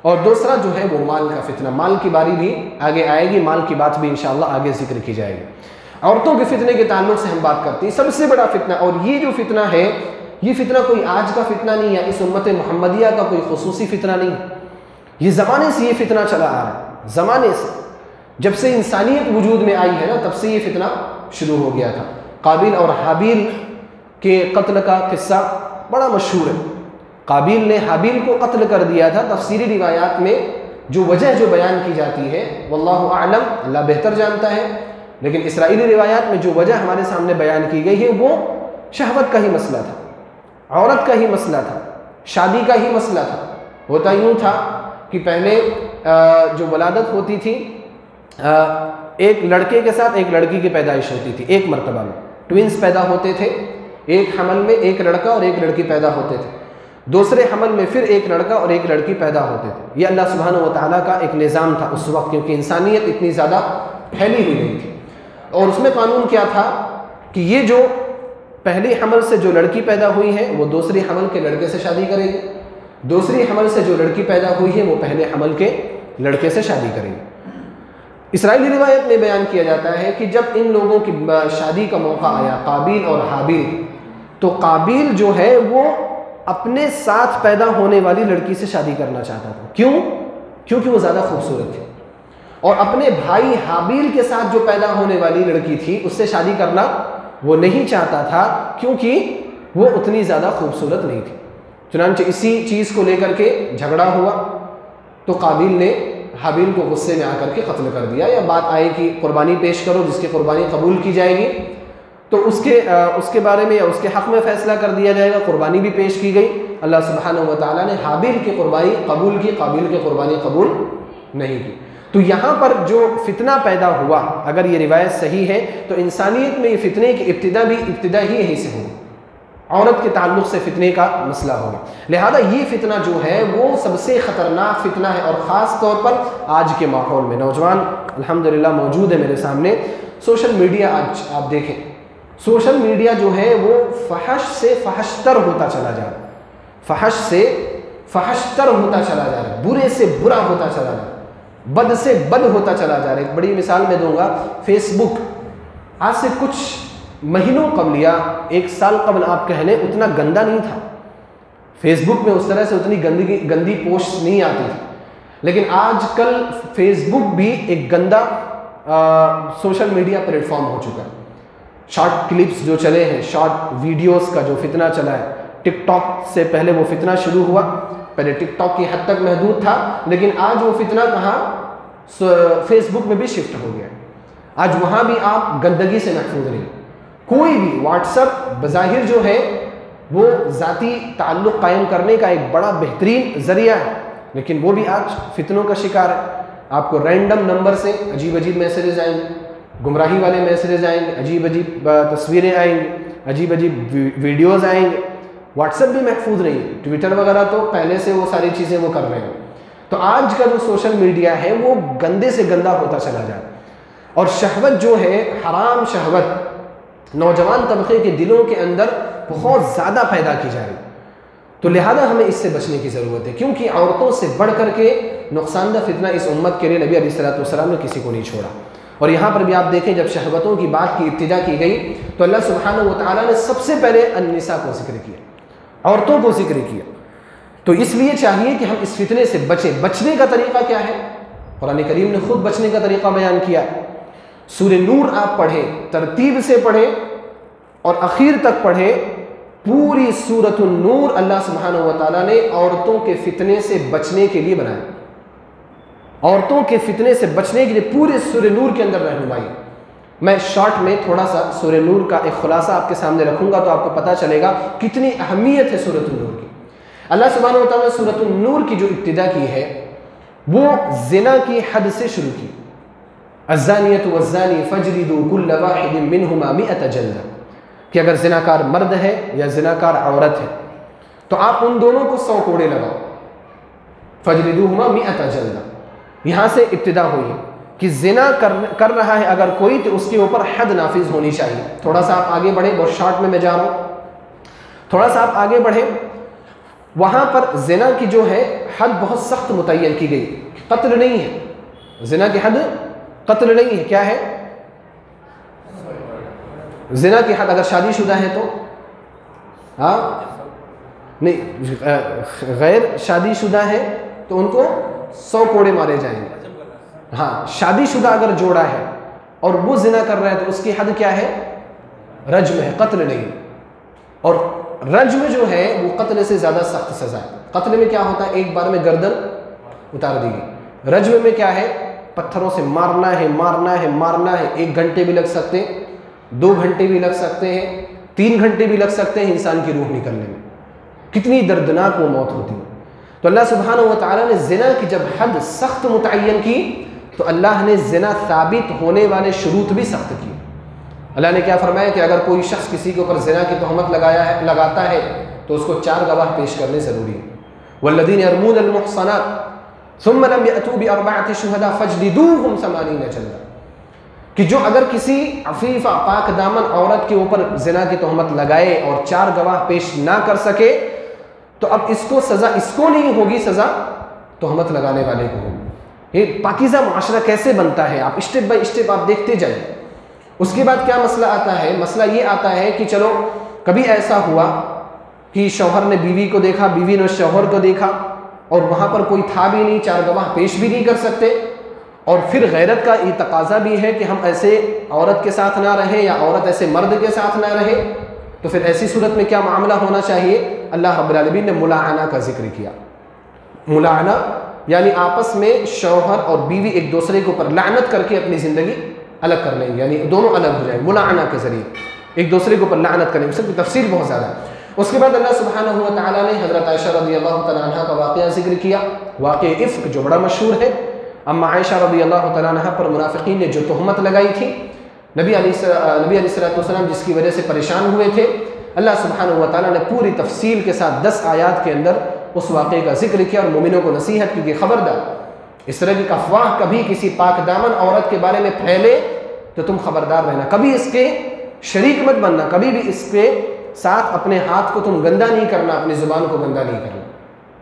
اور دوسرا جو ہے وہ مال کا فتنہ۔ مال کی باری بھی آگے آئے گی، مال کی بات بھی انشاءاللہ آگے ذکر کی جائے گی۔ عورتوں کے فتنے کے تعلق سے ہم بات کرتے ہیں، سب سے بڑا فتنہ، اور یہ جو فتنہ ہے یہ فتنہ کوئی آج کا فتنہ نہیں ہے، اس امت محمدیہ کا کوئی خصوصی فتنہ نہیں ہے، یہ زمانے سے یہ فتنہ چلا آ رہا ہے، زمانے سے، جب سے انسانیت وجود میں آئی ہے نا تب سے یہ فتنہ شروع ہو گیا تھا۔ قابیل اور حابیل کے قتل کا قصہ بڑا مشہور ہے، قابیل نے حابیل کو قتل کر دیا تھا۔ تفسیری روایات میں جو وجہ جو بیان کی جاتی ہے واللہ اعلم، اللہ بہتر جانتا ہے، لیکن اسرائیلی روایات میں جو وجہ ہمارے سامنے بیان کی گئی ہے وہ شہوت کا ہی مسئلہ تھا، عورت کا ہی مسئلہ تھا، شادی کا ہی مسئلہ تھا۔ ہوتا یوں تھا کہ پہلے جو ولادت ہوتی تھی، ایک لڑکے کے ساتھ ایک لڑکی کی پیدائش ہوتی تھی، ایک مرتبہ میں ٹوینز پیدا ہوتے تھے، ایک حمل میں ایک لڑکا اور ایک لڑکی پیدا ہوتے تھے، دوسرے حمل میں پھر ایک لڑکا اور ایک لڑکی پیدا ہوتے تھے۔ یہ اللہ سبحانہ و تعالیٰ کا ایک نظام تھا اس وقت، کیونکہ انسانیت اتنی زیادہ پھیلی ہوئی نہیں تھی، اور اس میں قانون کیا تھا کہ یہ جو پہلی حمل سے جو لڑکی پیدا ہوئی ہے وہ دوسری حمل کے لڑکے سے شادی کرے گی، دوسری حمل سے جو لڑکی پیدا ہوئی ہے وہ پہلے حمل کے لڑکے سے شادی کرے گی۔ اسرائیلی روایت میں بیان کیا جاتا ہے کہ جب ان لوگوں کی شادی کا موقع آیا، قابیل اور حابیل، تو قابیل جو ہے وہ اپنے ساتھ پیدا ہونے والی لڑکی سے شادی کرنا چاہتا تھا۔ کیوں؟ کیونکہ وہ زیادہ خوبصورت تھی، اور اپنے بھائی حابیل کے ساتھ جو پیدا ہونے والی لڑکی تھی اس سے شادی کرنا وہ نہیں چاہتا تھا، کیونکہ وہ اتنی زیادہ خوبصورت نہیں تھی۔ چنانچہ اسی چیز کو لے کر کے جھگڑا ہوا، تو قابیل نے حابیل کو غصے میں آ کر کے قتل کر دیا، یا بات آئے کہ قربانی پیش کرو، جس کی قربانی قبول کی جائے گی تو اس کے بارے میں یا اس کے حق میں فیصلہ کر دیا جائے گا۔ قربانی بھی پیش کی گئی، اللہ سبحانہ و تعالیٰ نے حابیل کی قربانی قبول کی، قابیل کی قربانی قبول نہیں کی۔ تو یہاں پر جو فتنہ پیدا ہوا، اگر یہ روایت صحیح ہے تو انسانیت میں یہ فتنے کی ابتدا ہی یہیں سے ہوگی، عورت کے تعلق سے فتنے کا مسئلہ ہوگا۔ لہذا یہ فتنہ جو ہے وہ سب سے خطرناک فتنہ ہے، اور خاص طور پر آج کے ماحول میں نوجوان الحمدللہ موجود ہے میرے سامنے، سوشل میڈیا آج آپ دیکھیں، سوشل میڈیا جو ہے وہ فحش سے فحشتر ہوتا چلا جا رہا ہے، فحش سے فحشتر ہوتا چلا جا رہا ہے، برے سے برا ہوتا چلا جا رہا ہے، بد سے بد ہوتا چلا جا رہا ہے۔ ایک بڑی مثال میں دوں گا، فیس بک آج سے کچھ مہینوں قبل یا ایک سال قبل آپ کہہ لیں اتنا گندا نہیں تھا، فیس بک میں اس طرح سے اتنی گندی پوسٹ نہیں آتی تھی، لیکن آج کل فیس بک بھی ایک گندا سوشل میڈیا پلیٹ فارم ہو چکا ہے۔ شارٹ کلپس جو چلے ہیں، شارٹ ویڈیوز کا جو فتنہ چلا ہے، ٹک ٹاک سے پہلے وہ فتنہ شروع ہوا، پہلے ٹک ٹاک کی حد تک محدود تھا، لیکن آج وہ فتنہ کہاں فیس بک میں بھی شفٹ ہو گیا، آج وہاں بھی آپ گندگی سے محفوظ نہیں۔ کوئی بھی واٹس ایپ بظاہر جو ہے وہ ذاتی تعلق قائم کرنے کا ایک بڑا بہترین ذریعہ ہے، لیکن وہ بھی آج فتنوں کا شکار ہے۔ آپ کو رینڈم نمبر سے عجیب عجیب میسیجز آئیں گے، گمراہی والے میسیجز آئیں گے، عجیب عجیب تصویریں آئیں گی، عجیب عجیب ویڈیوز آئیں گے۔ واٹس ایپ بھی محفوظ نہیں ہے، ٹویٹر وغیرہ تو پہلے سے وہ ساری چیزیں وہ کر رہے ہیں۔ تو آج کا جو سوشل میڈیا ہے وہ گندے سے گندا ہوتا چلا جا رہا ہے، اور شہوت جو ہے، حرام شہوت نوجوان طبقے کے دلوں کے اندر بہت زیادہ پیدا کی جا رہی، تو لہذا ہمیں اس سے بچنے کی ضرورت ہے، کیونکہ عورتوں سے بڑھ کر کے نقصان دہ فتنہ اس امت کے لیے نبی علیہ السلام نے کسی کو نہیں چھوڑا۔ اور یہاں پر بھی آپ دیکھیں جب شہوتوں کی بات کی ابتدا کی گئی تو اللہ سبحانہ و تعالیٰ نے سب سے پہلے النساء کو ذکر کیا، عورتوں کو ذکر کیا۔ تو اس لیے چاہیے کہ ہم اس فتنے سے بچیں۔ بچنے کا طریقہ کیا ہے؟ قرآن کریم نے خود بچنے کا طریقہ بیان کیا۔ سورہ نور آپ پڑھیں، ترتیب سے پڑھیں اور اخیر تک پڑھیں۔ پوری سورۃ النور اللہ سبحانہ و تعالیٰ نے عورتوں کے فتنے سے بچنے کے لیے بنایا، عورتوں کے فتنے سے بچنے کے لیے پورے سورہ نور کے اندر رہنمائی۔ میں شارٹ میں تھوڑا سا سورہ نور کا ایک خلاصہ آپ کے سامنے رکھوں گا تو آپ کو پتہ چلے گا کتنی اہمیت ہے سورۃ النور کی۔ اللہ سبحانہ و تعالیٰ نے سورۃ النور کی جو ابتدا کی ہے وہ زنا کی حد سے شروع کی۔ الزانیۃ والزانی فاجلدوا کل واحد منہما 100 جلدہ، کہ اگر زناکار مرد ہے یا زناکار عورت ہے تو آپ ان دونوں کو 100 کوڑے لگاؤ۔ فاجلدوہما 100 جلدہ، یہاں سے ابتدا ہوئی کہ زنا کر رہا ہے اگر کوئی تو اس کے اوپر حد نافذ ہونی چاہیے۔ تھوڑا سا آپ آگے بڑھیں، بہت شارٹ میں جا رہا ہوں، تھوڑا سا آپ آگے بڑھیں۔ وہاں پر زنا کی جو ہے حد بہت سخت متعین کی گئی، قتل نہیں ہے، زنا کی حد قتل نہیں ہے، کیا ہے؟ زنا کی حد اگر شادی شدہ ہے تو نہیں، غیر شادی شدہ ہے تو ان کو 100 کوڑے مارے جائیں گے۔ ہاں، شادی شدہ اگر جوڑا ہے اور وہ زنا کر رہا ہے تو اس کی حد کیا ہے؟ رجم ہے، قتل نہیں۔ اور رجم جو ہے وہ قتل سے زیادہ سخت سزا ہے۔ قتل میں کیا ہوتا ہے؟ ایک بار میں گردن اتار دی گئی۔ رجم میں کیا ہے؟ پتھروں سے مارنا ہے، مارنا ہے، مارنا ہے۔ 1 گھنٹے بھی لگ سکتے ہیں، 2 گھنٹے بھی لگ سکتے ہیں، 3 گھنٹے بھی لگ سکتے ہیں انسان کی روح نکلنے میں۔ کتنی دردناک وہ موت ہوتی ہے۔ تو اللہ سبحانہ و تعالیٰ نے زنا کی جب حد سخت متعین کی تو اللہ نے زنا ثابت ہونے والے شروط بھی سخت کی۔ اللہ نے کیا فرمایا کہ اگر کوئی شخص کسی کے اوپر زنا کی تہمت لگاتا ہے تو اس کو 4 گواہ پیش کرنے ضروری ہے۔ والذین یرمون المحصنات ثم لم یأتوا بأربعة شہداء فاجلدوہم 80 جلدہ، کہ جو اگر کسی عفیفہ پاک دامن عورت کے اوپر زنا کی تہمت لگائے اور 4 گواہ پیش نہ کر سکے تو اب اس کو سزا اس کو نہیں ہوگی، سزا تہمت لگانے والے کو ہوگی۔ یہ پاکیزہ معاشرہ کیسے بنتا ہے؟ آپ اسٹیپ بائی اسٹیپ آپ دیکھتے جائیں۔ اس کے بعد کیا مسئلہ آتا ہے؟ مسئلہ یہ آتا ہے کہ چلو کبھی ایسا ہوا کہ شوہر نے بیوی کو دیکھا، بیوی نے شوہر کو دیکھا اور وہاں پر کوئی تھا بھی نہیں، 4 گواہ پیش بھی نہیں کر سکتے، اور پھر غیرت کا یہ تقاضا بھی ہے کہ ہم ایسے عورت کے ساتھ نہ رہیں یا عورت ایسے مرد کے ساتھ نہ رہے، تو پھر ایسی صورت میں کیا معاملہ ہونا چاہیے؟ اللہ رب العالمین نے ملاعنہ کا ذکر کیا۔ ملاعنہ یعنی آپس میں شوہر اور بیوی ایک دوسرے کے اوپر لعنت کر کے اپنی زندگی الگ کر لیں، یعنی دونوں الگ ہو جائیں، ملاعنہ کے ذریعے ایک دوسرے کے اوپر لعنت کریں۔ اس کی تفصیل بہت زیادہ ہے۔ اس کے بعد اللہ سبحانہ و تعالیٰ نے حضرت عائشہ رضی اللہ تعالیٰ عنہ کا واقعہ ذکر کیا، واقعہ افک جو بڑا مشہور ہے۔ اما عائشہ رضی اللہ تعالیٰ عنہ پر منافقین نے جو تہمت لگائی تھی، نبی علیہ السلام جس کی وجہ سے پریشان ہوئے تھے، اللہ سبحانہ و تعالیٰ نے پوری تفصیل کے ساتھ 10 آیات کے اندر اس واقعے کا ذکر کیا اور مومنوں کو نصیحت کی کہ خبردار، اس طرح کی افواہ کبھی کسی پاک دامن عورت کے بارے میں پھیلے تو تم خبردار رہنا، کبھی اس کے شریک مت بننا، کبھی بھی اس کے ساتھ اپنے ہاتھ کو تم گندا نہیں کرنا، اپنی زبان کو گندا نہیں کرنا۔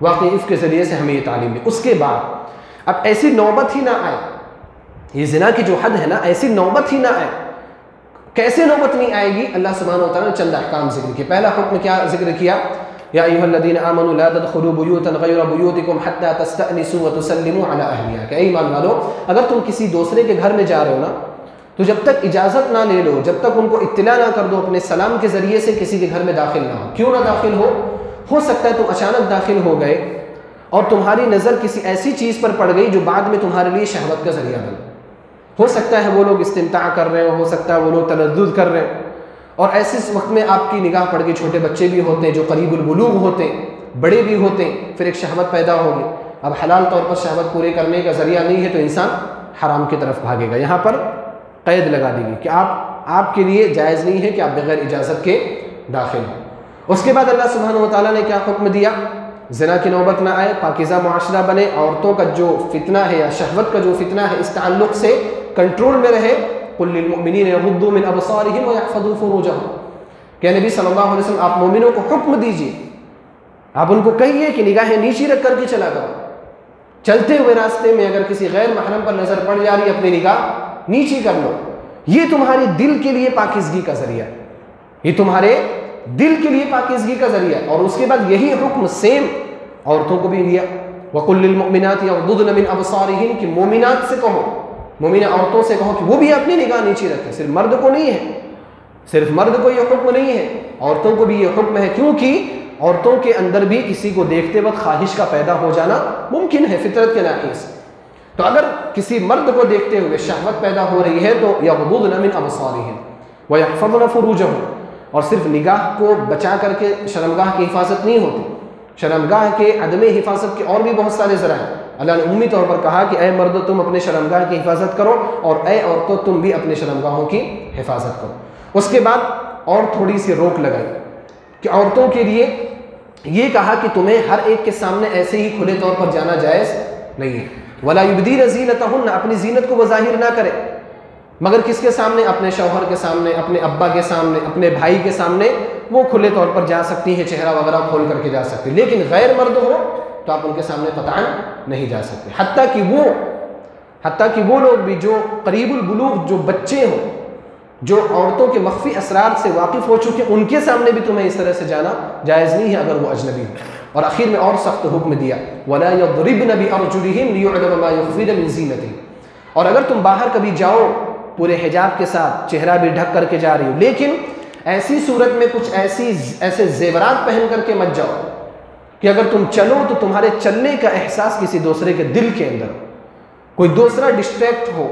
واقعی اس کے ذریعے سے ہمیں یہ تعلیم ہے۔ اس کے بعد اب ایسی نوبت ہی نہ آئے، یہ زنا کی جو حد ہے نا، ایسی نوبت ہی نہ آئے۔ کیسے نوبت نہیں آئے گی؟ اللہ سبحانہ و تعالیٰ نے چند احکام ذکر کیے۔ پہلا حکم کیا ذکر کیا؟ یا ایھا الذین آمنوا لا تدخلوا بیوتا غیر بیوتکم حتی تستأنسوا وتسلموا علی اہلہا، کہ اے ایمان والو اگر تم کسی دوسرے کے گھر میں جا رہے ہو نا تو جب تک اجازت نہ لے لو، جب تک ان کو اطلاع نہ کر دو، اپنے سلام کے ذریعے سے کسی کے گھر میں داخل نہ ہو۔ کیوں نہ داخل ہو سکتا ہے تم اچانک داخل ہو گئے اور تمہاری نظر کسی ایسی چیز پر پڑ گئی جو بعد میں تمہارے لیے شہوت کا ذریعہ بنے۔ ہو سکتا ہے وہ لوگ استمتاع کر رہے ہو سکتا ہے وہ لوگ تلذذ کر رہے ہیں، اور ایسے وقت میں آپ کی نگاہ پڑ گئی، چھوٹے بچے بھی ہوتے ہیں جو قریب البلوغ ہوتے ہیں، بڑے بھی ہوتے ہیں، پھر ایک شہوت پیدا ہوگی۔ اب حلال طور پر شہوت پورے کرنے کا ذریعہ نہیں ہے تو انسان حرام کی طرف بھاگے گا۔ یہاں پر قید لگا دی گئی کہ آپ کے لیے جائز نہیں ہے کہ آپ بغیر اجازت کے داخل ہوں۔ اس کے بعد اللہ سبحانہ و تعالیٰ نے کیا حکم دیا؟ زنا کی نوبت نہ آئے، پاکیزہ معاشرہ بنے، عورتوں کا جو فتنہ ہے یا شہوت کا جو فتنہ ہے اس تعلق سے کنٹرول میں رہے، قل للمؤمنین یغضوا من ابصارہم ویحفظوا فروجہم، کہ نبی صلی اللہ علیہ وسلم آپ مومنوں کو حکم دیجیے، آپ ان کو کہیے کہ نگاہیں نیچی رکھ کر کے چلا کرو، چلتے ہوئے راستے میں اگر کسی غیر محرم پر نظر پڑ جا رہی ہے اپنی نگاہ نیچی کر لو، یہ تمہارے دل کے لیے پاکیزگی کا ذریعہ، یہ تمہارے دل کے لیے پاکیزگی کا ذریعہ۔ اور اس کے بعد یہی حکم سیم عورتوں کو بھی دیا، وَقُلْ لِلْمُؤْمِنَاتِ يَغْضُضْنَ مِنْ أَبْصَارِهِنَّ کہ مومنات سے کہو، مومنہ عورتوں سے کہو کہ وہ بھی اپنی نگاہ نیچی رکھیں، صرف مرد کو نہیں ہے، صرف مرد کو یہ حکم نہیں ہے، عورتوں کو بھی یہ حکم ہے، کیونکہ عورتوں کے اندر بھی کسی کو دیکھتے وقت خواہش کا پیدا ہو جانا ممکن ہے فطرت کے ناحیے سے، تو اگر کسی مرد کو دیکھتے ہوئے شہوت پیدا ہو رہی ہے تو یغضضن من ابصارہن ویحفظن فروجہن، اور صرف نگاہ کو بچا کر کے شرمگاہ کی حفاظت نہیں ہوتی، شرمگاہ کے عدم حفاظت کے اور بھی بہت سارے ذرائع۔ اللہ نے عمومی طور پر کہا کہ اے مردو تم اپنے شرمگاہ کی حفاظت کرو، اور اے عورتوں تم بھی اپنے شرمگاہوں کی حفاظت کرو۔ اس کے بعد اور تھوڑی سی روک لگائی کہ عورتوں کے لیے یہ کہا کہ تمہیں ہر ایک کے سامنے ایسے ہی کھلے طور پر جانا جائز نہیں ہے، وَلَا يُبْدِينَ زِينَتَهُنَّ اپنی زینت کو وہ ظاہر نہ کرے، مگر کس کے سامنے؟ اپنے شوہر کے سامنے، اپنے ابا کے سامنے، اپنے بھائی کے سامنے وہ کھلے طور پر جا سکتی ہیں، چہرہ وغیرہ کھول کر کے جا سکتی، لیکن غیر مرد ہو تو آپ ان کے سامنے قطعاً نہیں جا سکتے، حتیٰ کہ وہ لوگ بھی جو قریب البلوغ، جو بچے ہوں، جو عورتوں کے مخفی اسرار سے واقف ہو چکے، ان کے سامنے بھی تمہیں اس طرح سے جانا جائز نہیں ہے اگر وہ اجنبی ہو۔ اور آخر میں اور سخت حکم دیا وَلَا يَضْرِبْنَ بِأَرْجُلِهِنَّ لِيُعْلَمَ مَا يُخْفِينَ مِنْ زِينَتِهِنَّ، اور اگر تم باہر کبھی جاؤ پورے حجاب کے ساتھ، چہرہ بھی ڈھک کر کے جا رہی ہو، لیکن ایسی صورت میں کچھ ایسے زیورات پہن کر کے مت جاؤ کہ اگر تم چلو تو تمہارے چلنے کا احساس کسی دوسرے کے دل کے اندر ہو، کوئی دوسرا ڈسٹریکٹ ہو،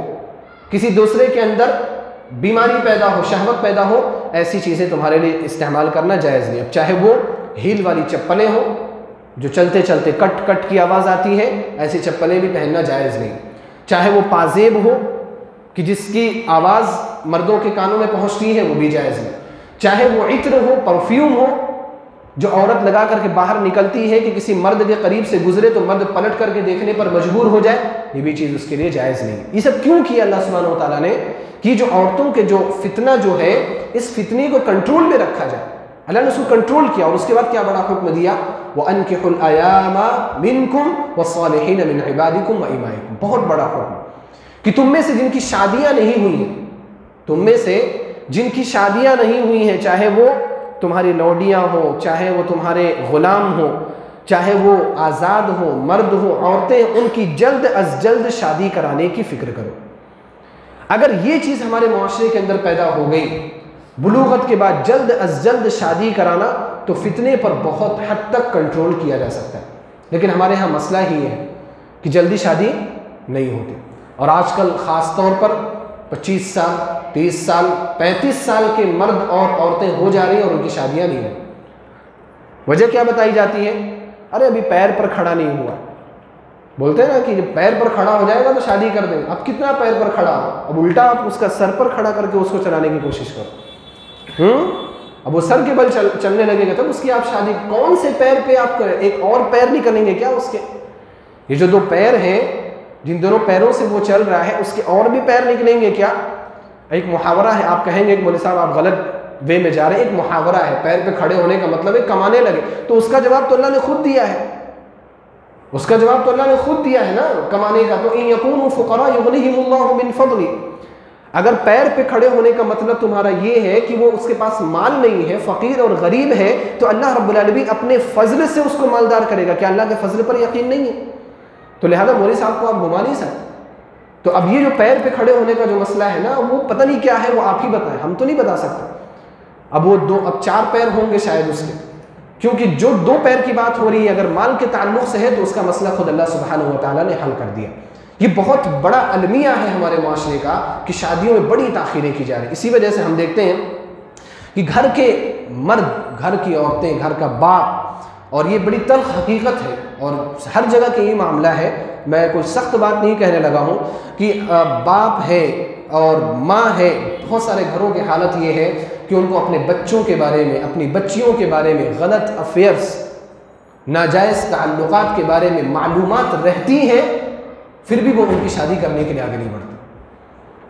کسی دوسرے کے اندر بیماری پیدا ہو، شہوت پیدا ہو، ایسی چیزیں تمہارے لیے استعمال کرنا جائز نہیں۔ اب چاہے وہ ہیل والی چپلیں ہوں جو چلتے چلتے کٹ کٹ کی آواز آتی ہے، ایسی چپلیں بھی پہننا جائز نہیں، چاہے وہ پازیب ہو کہ جس کی آواز مردوں کے کانوں میں پہنچتی ہے، وہ بھی جائز نہیں، چاہے وہ عطر ہو، پرفیوم ہو جو عورت لگا کر کے باہر نکلتی ہے کہ کسی مرد کے قریب سے گزرے تو مرد پلٹ کر کے دیکھنے پر مجبور ہو جائے، یہ بھی چیز اس کے لیے جائز نہیں۔ یہ سب کیوں کیا اللہ سبحانہ و تعالیٰ نے کہ جو عورتوں کے جو فتنہ جو ہے، اس فتنے کو کنٹرول میں رکھا جائے، اللہ نے اس کو کنٹرول کیا۔ اور اس کے بعد کیا بڑا حکم دیا، وَأَنْكِحُوا الْأَيَامَ مِنْكُمْ وَالصَّالِحِينَ مِنْ عِبَادِكُمْ وَإِمَائِكُمْ، بہت بڑا حکم کہ تم میں سے جن کی شادیاں نہیں ہوئی ہیں، تم میں سے جن کی شادیاں نہیں ہوئی ہیں، چاہے وہ تمہاری لوڈیاں ہوں، چاہے وہ تمہارے غلام ہوں، چاہے وہ آزاد ہوں، مرد ہوں، عورتیں، ان کی جلد از جلد شادی کرانے کی فکر کرو۔ اگر یہ چیز ہمارے معاشرے کے اندر پیدا ہو گئی، بلوغت کے بعد جلد از جلد شادی کرانا، تو فتنے پر بہت حد تک کنٹرول کیا جا سکتا ہے۔ لیکن ہمارے ہاں مسئلہ ہی ہے کہ جلدی شادی نہیں ہوتی، اور آج کل خاص طور پر 25 سال 30 سال 35 سال کے مرد اور عورتیں ہو جا رہی ہیں اور ان کی شادیاں نہیں ہوئی۔ وجہ کیا بتائی جاتی ہے؟ ارے ابھی پیر پر کھڑا نہیں ہوا، بولتے ہیں نا کہ جب پیر پر کھڑا ہو جائے گا تو شادی کر دیں گے۔ اب کتنا پیر پر کھڑا ہو، اب الٹا آپ اس کا سر پر کھڑا کر کے اس کو چلانے کی کوشش کرو، اب وہ سر کے بل چلنے لگے گا تب اس کی آپ شادی، کون سے پیر پہ آپ کریں؟ ایک اور پیر نہیں کریں گے کیا اس کے؟ یہ جو 2 پیر ہیں، جن دونوں پیروں سے وہ چل رہا ہے، اس کے اور بھی پیر نکلیں گے کیا؟ ایک محاورہ ہے، آپ کہیں گے کہ مولوی صاحب آپ غلط وے میں جا رہے ہیں، ایک محاورہ ہے پیر پہ کھڑے ہونے کا مطلب ہے کمانے لگے، تو اس کا جواب تو اللہ نے خود دیا ہے، اس کا جواب تو اللہ نے خود دیا ہے نا کمانے کا، تو ان یکونوا فقراء یغنیہم اللہ من فضلہ۔ اگر پیر پہ کھڑے ہونے کا مطلب تمہارا یہ ہے کہ وہ اس کے پاس مال نہیں ہے، فقیر اور غریب ہے، تو اللہ رب العالمین اپنے فضل سے اس کو مالدار کرے گا۔ کیا اللہ کے فضل پر یقین نہیں ہے؟ تو لہذا مولوی صاحب کو آپ گھما نہیں سکتے۔ تو اب یہ جو پیر پہ کھڑے ہونے کا جو مسئلہ ہے نا، وہ پتہ نہیں کیا ہے، وہ آپ ہی بتائیں، ہم تو نہیں بتا سکتے۔ اب وہ اب 4 پیر ہوں گے شاید اس کے، کیونکہ جو 2 پیر کی بات ہو رہی ہے اگر مال کے تعلق سے ہے تو اس کا مسئلہ خود اللہ سبحانہ و تعالیٰ نے حل کر دیا۔ یہ بہت بڑا المیہ ہے ہمارے معاشرے کا کہ شادیوں میں بڑی تاخیریں کی جا رہی ہیں۔ اسی وجہ سے ہم دیکھتے ہیں کہ گھر کے مرد، گھر کی عورتیں، گھر کا باپ، اور یہ بڑی تلخ حقیقت ہے اور ہر جگہ کے یہ معاملہ ہے، میں کوئی سخت بات نہیں کہنے لگا ہوں کہ باپ ہے اور ماں ہے، بہت سارے گھروں کی حالت یہ ہے کہ ان کو اپنے بچوں کے بارے میں، اپنی بچیوں کے بارے میں غلط افیئرس، ناجائز تعلقات کے بارے میں معلومات رہتی ہیں، پھر بھی وہ ان کی شادی کرنے کے لیے آگے نہیں بڑھتے۔